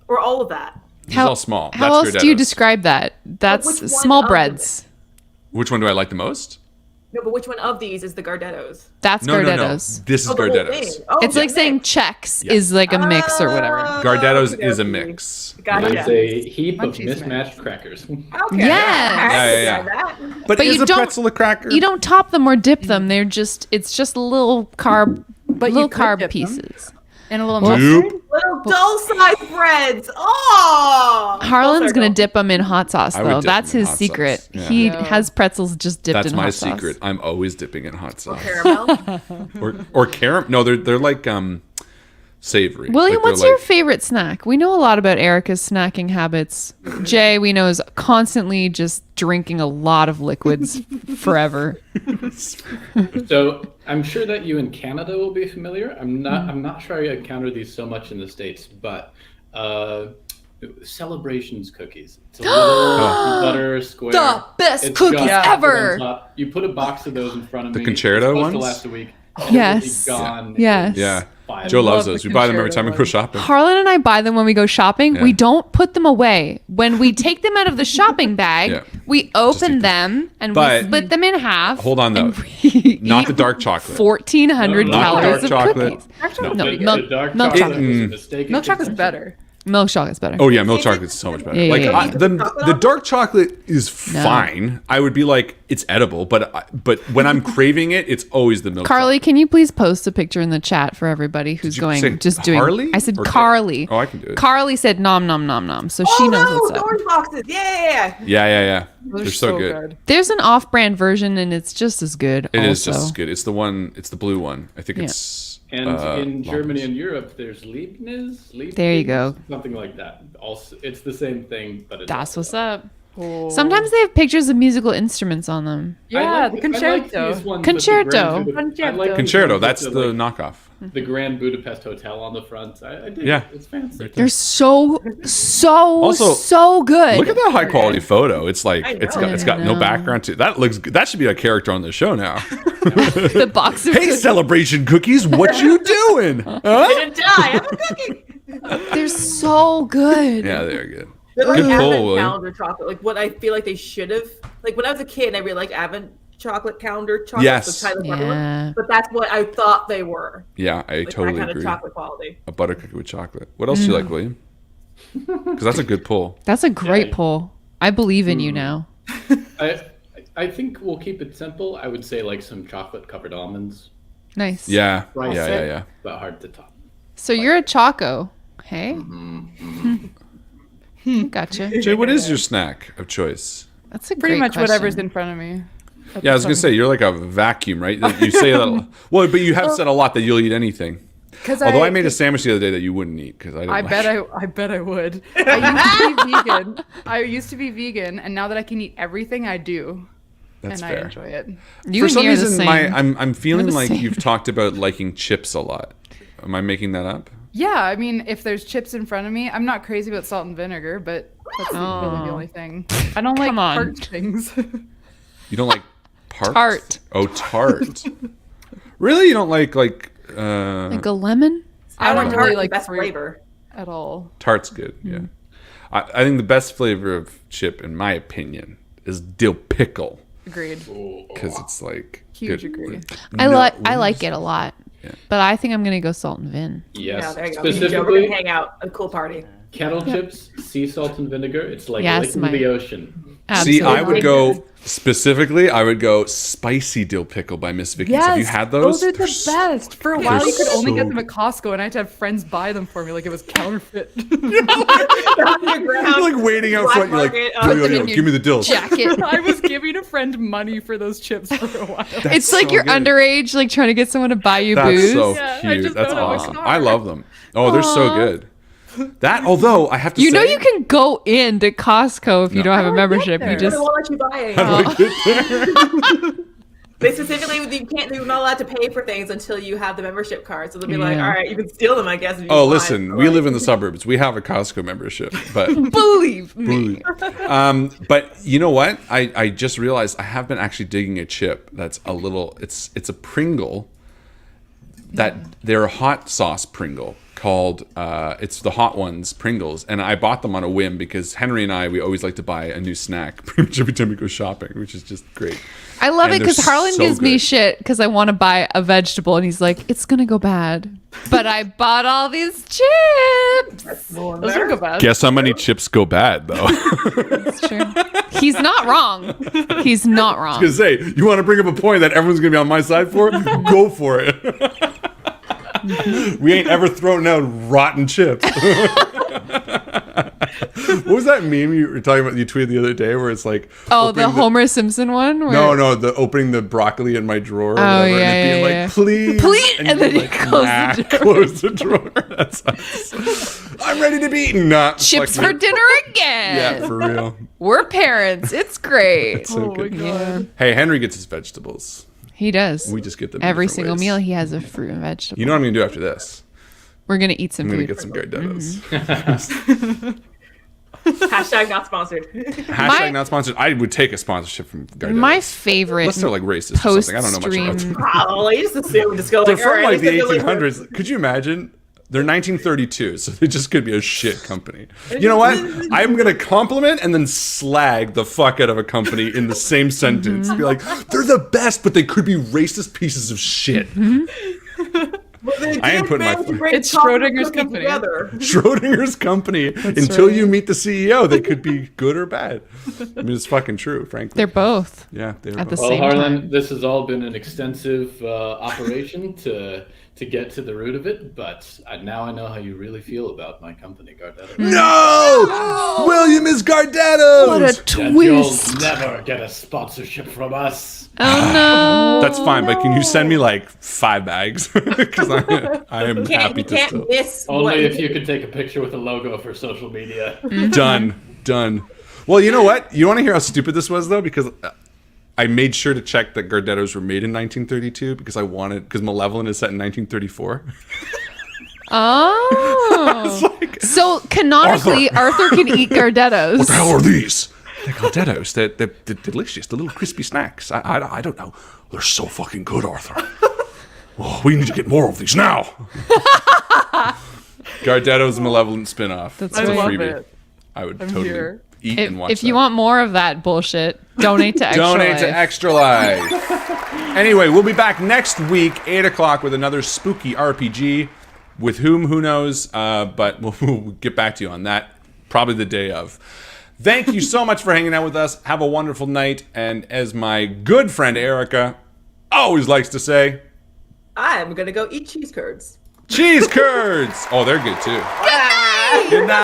or all of that. These are all small. How That's else do you Gardettos. describe that? which That's one small of breads. Which one do I like the most? No, but which one of these is the Gardettos? That's No. Gardettos. This is Oh, the whole Gardettos. thing. Oh, It's the like saying mix. Chex Yeah. is like a mix or whatever. Gardettos is a okey-dokey. mix. Gotcha. There's a heap of Munchies mismatched crackers. Okay. Yes. Yeah. That. But, But is you a don't- pretzel a cracker? You don't top them or dip them. They're just it's just little carb But you little could carb dip them. pieces. And a little Nope. mustard. Little doll-sized breads. Oh. Harlan's gonna dip them in hot sauce I would though. dip That's them in his hot secret. sauce. Yeah. He Yeah. has pretzels just dipped That's in my hot sauce. secret. I'm always dipping in hot sauce. Caramel. Or caramel. No, they're like savory. William, Like, they're what's your like- favorite snack? We know a lot about Erica's snacking habits. Jay, we know, is constantly just drinking a lot of liquids forever. So I'm sure that you in Canada will be familiar. I'm not sure I encounter these so much in the States, but Celebrations cookies. It's a little butter square. The best It's cookies got ever. on top. You put a box of those in front of The me. concerto It's supposed to ones? last a week. and it will be Yes. Gone. Yes. Yeah. Five. Joe loves love those. the We buy them every concerto time we go ones. shopping. Harlan and I buy them when we go shopping. Yeah. We don't put them away. When we take them out of the shopping bag, Yeah. we open them and But- we split them in half. Hold on, though. and we Not eat the dark chocolate. 1,400 No, not calories dark of chocolate. cookies. Actually, No, The milk- dark milk chocolate chocolate. was a mistake. milk chocolate's better. Milk chocolate's better. Oh yeah, milk chocolate's so much better. Yeah, like yeah, yeah. the dark chocolate is fine. I would be like, it's edible, but when I'm craving it, it's always the milk. Carly, can you please post a picture in the chat for everybody who's Did you say going just doing Harley I said or Carly. Oh, I can do it. Carly said nom nom nom nom. So Oh she knows no, what's the up. orange boxes. Yeah. Yeah. Those They're are so good. There's an off-brand version and it's just as good. It also. is just as good. It's the one. It's the blue one. I think Yeah. it's. And in Germany Lombers. and Europe, there's Leibniz. There you go. Something like that. Also, it's the same thing, but it's That's also what's up. Sometimes they have pictures of musical instruments on them. Yeah, the I like concerto. these ones with the Concerto. Grand Buda- I Concerto. like these Concerto. ones That's with the like, knockoff. the Grand Budapest Hotel on the front. I dig Yeah. it. It's fancy. They're so Also, so good. Look at that high quality photo. It's like I it's know. got no know. background to it. That looks good. That should be a character on the show now. the box of Hey, cookies. celebration cookies, what you doing? I Huh? didn't die. I'm a cookie. They're so good. Yeah, they're good. They're like Good pull, advent William. calendar chocolate. Like what I feel like they should have. Like when I was a kid, I really liked advent chocolate calendar chocolate. Yes. So Tyler Yeah. Sutherland, but that's what I thought they were. Yeah, I Like totally that kind agree. of chocolate quality. A butter cookie with chocolate. What else do you like, William? Because that's a good pull. That's a great Yeah. pull. I believe in you now. I think we'll keep it simple. I would say like some chocolate covered almonds, Nice. Yeah, Right. yeah. but hard to top. So you're a Choco, hey? Gotcha. Jay, what is your snack of choice? That's a Pretty great much whatever's question. in front of me. Yeah, I was gonna say you're like a vacuum, right? Like, you say that. Well, but you have said a lot that you'll eat anything. Although I made a sandwich the other day that you wouldn't eat because I didn't. I like bet I would. I used to be vegan. I used to be vegan, and now that I can eat everything, I do, That's and fair. I enjoy it. You For and some me are the reason, same. I'm feeling the like same. you've talked about liking chips a lot. Am I making that up? Yeah, I mean, if there's chips in front of me, I'm not crazy about salt and vinegar, but that's really the only thing. I don't like Come on. tart things. You don't like parts? Tart. Oh, tart. Really? You don't like like a lemon? I don't want really tart, like the best fruit flavor. at all. tart's good? Yeah. I think the best flavor of chip, in my opinion, is dill pickle Agreed. because it's like Huge good. agree. I No- like it a lot. But I think I'm gonna go salt and vin. Yes, Yeah, there you go. Me and Joe, we're specifically gonna hang out at a cool party. kettle chips, sea salt and vinegar. It's like Yes, licking the ocean. See, I Absolutely. would go specifically. I would go spicy dill pickle by Miss Vicky's. Have you had those? Those are the They're s- best. For a while, you could only get so them at Costco, and I had to have friends buy them for me like it was counterfeit. You're like waiting out front. You're like, yo, give me the dills. Jacket. I was giving a friend money for those chips for a while. It's like so you're good. underage, like trying to get someone to buy you That's booze. so Yeah, I cute. just That's don't have a awesome. car. I love them. Oh, they're so good. That, although I have to You say, know you can go into Costco if you don't have a membership. You there. just They won't let you buy it. How do I get there? They specifically, you're not allowed to pay for things until you have the membership card. So they'll be like, Yeah. all right, you can steal them, I guess. If you Oh, want. listen, But, we like, live in the suburbs. We have a Costco membership, but believe me. but you know what? I just realized I have been actually digging a chip that's a little. It's a Pringle. That they're a hot sauce Pringle called. It's the hot ones Pringles, and I bought them on a whim because Henry and we always like to buy a new snack pretty much every time we go shopping, which is just great. I love And it because they're Harlan so gives me good. shit because I want to buy a vegetable and he's like, it's gonna go bad. But I bought all these chips. Those are good best. Guess how many chips go bad though? It's true. He's not wrong. He's not wrong. Because say you want to bring up a point that everyone's gonna be on my side for, go for it. We ain't ever thrown out rotten chips. What was that meme you were talking about? You tweeted the other day where it's like, Oh, the Homer Simpson one? Where... no, the opening the broccoli in my drawer. Or whatever, yeah, and it being yeah, like, please, Please, and then you're you close the drawer. Close the drawer. That's us. I'm ready to be eaten. Nah, Chips fuck for me. dinner again. Yeah, for real. We're parents. It's great. So Oh my good. god. Hey, Henry gets his vegetables. He does. We just get them in Every different single ways. meal, he has a fruit and vegetable. You know what I'm gonna do after this? We're gonna eat some I'm gonna food. get some Gardettos. Hashtag not sponsored. Hashtag not sponsored. I would take a sponsorship from Gardettos. My favorite Unless they're like racist or something. I don't know much about them. post-stream. Probably just assume, just go They're like, from all right, like the it's gonna be 1800s. Could you imagine? They're 1932, so they just could be a shit company. You know what? I'm gonna compliment and then slag the fuck out of a company in the same sentence. Be like, they're the best, but they could be racist pieces of shit. I ain't putting my It's Schrodinger's company. Together. Schrodinger's company. Until you meet the CEO, they could be good or bad. I mean, it's fucking true, frankly. They're both. Yeah, they're At the both. same Well, Harlan, time. this has all been an extensive operation to get to the root of it, but now I know how you really feel about my company, Gardetto. No! William is Gardettos! What a That you'll twist. never get a sponsorship from us. Oh no. That's fine, but can you send me like 5 bags? Because I am happy You to can't still. miss Only what if you could take a picture with a logo for social media. Done. Well, you know what? You want to hear how stupid this was, though? Because I made sure to check that Gardettos were made in 1932 because because Malevolent is set in 1934. Oh. So canonically, Arthur can eat Gardettos. What the hell are these? They're Gardettos. They're delicious. The little crispy snacks. I don't know. They're so fucking good, Arthur. Oh, we need to get more of these now. Gardetto's Malevolent spin-off. That's It's a right. I love freebie. it. I would I'm totally here. eat and watch If you that. want more of that bullshit, donate to Extra Donate Life. to Extra Life. Anyway, we'll be back next week, 8 o'clock, with another spooky RPG. With who knows? But we'll get back to you on that probably the day of. Thank you so much for hanging out with us. Have a wonderful night. And as my good friend Erica always likes to say, I'm gonna go eat cheese curds. cheese curds. Oh, they're good too. Ah! Good night.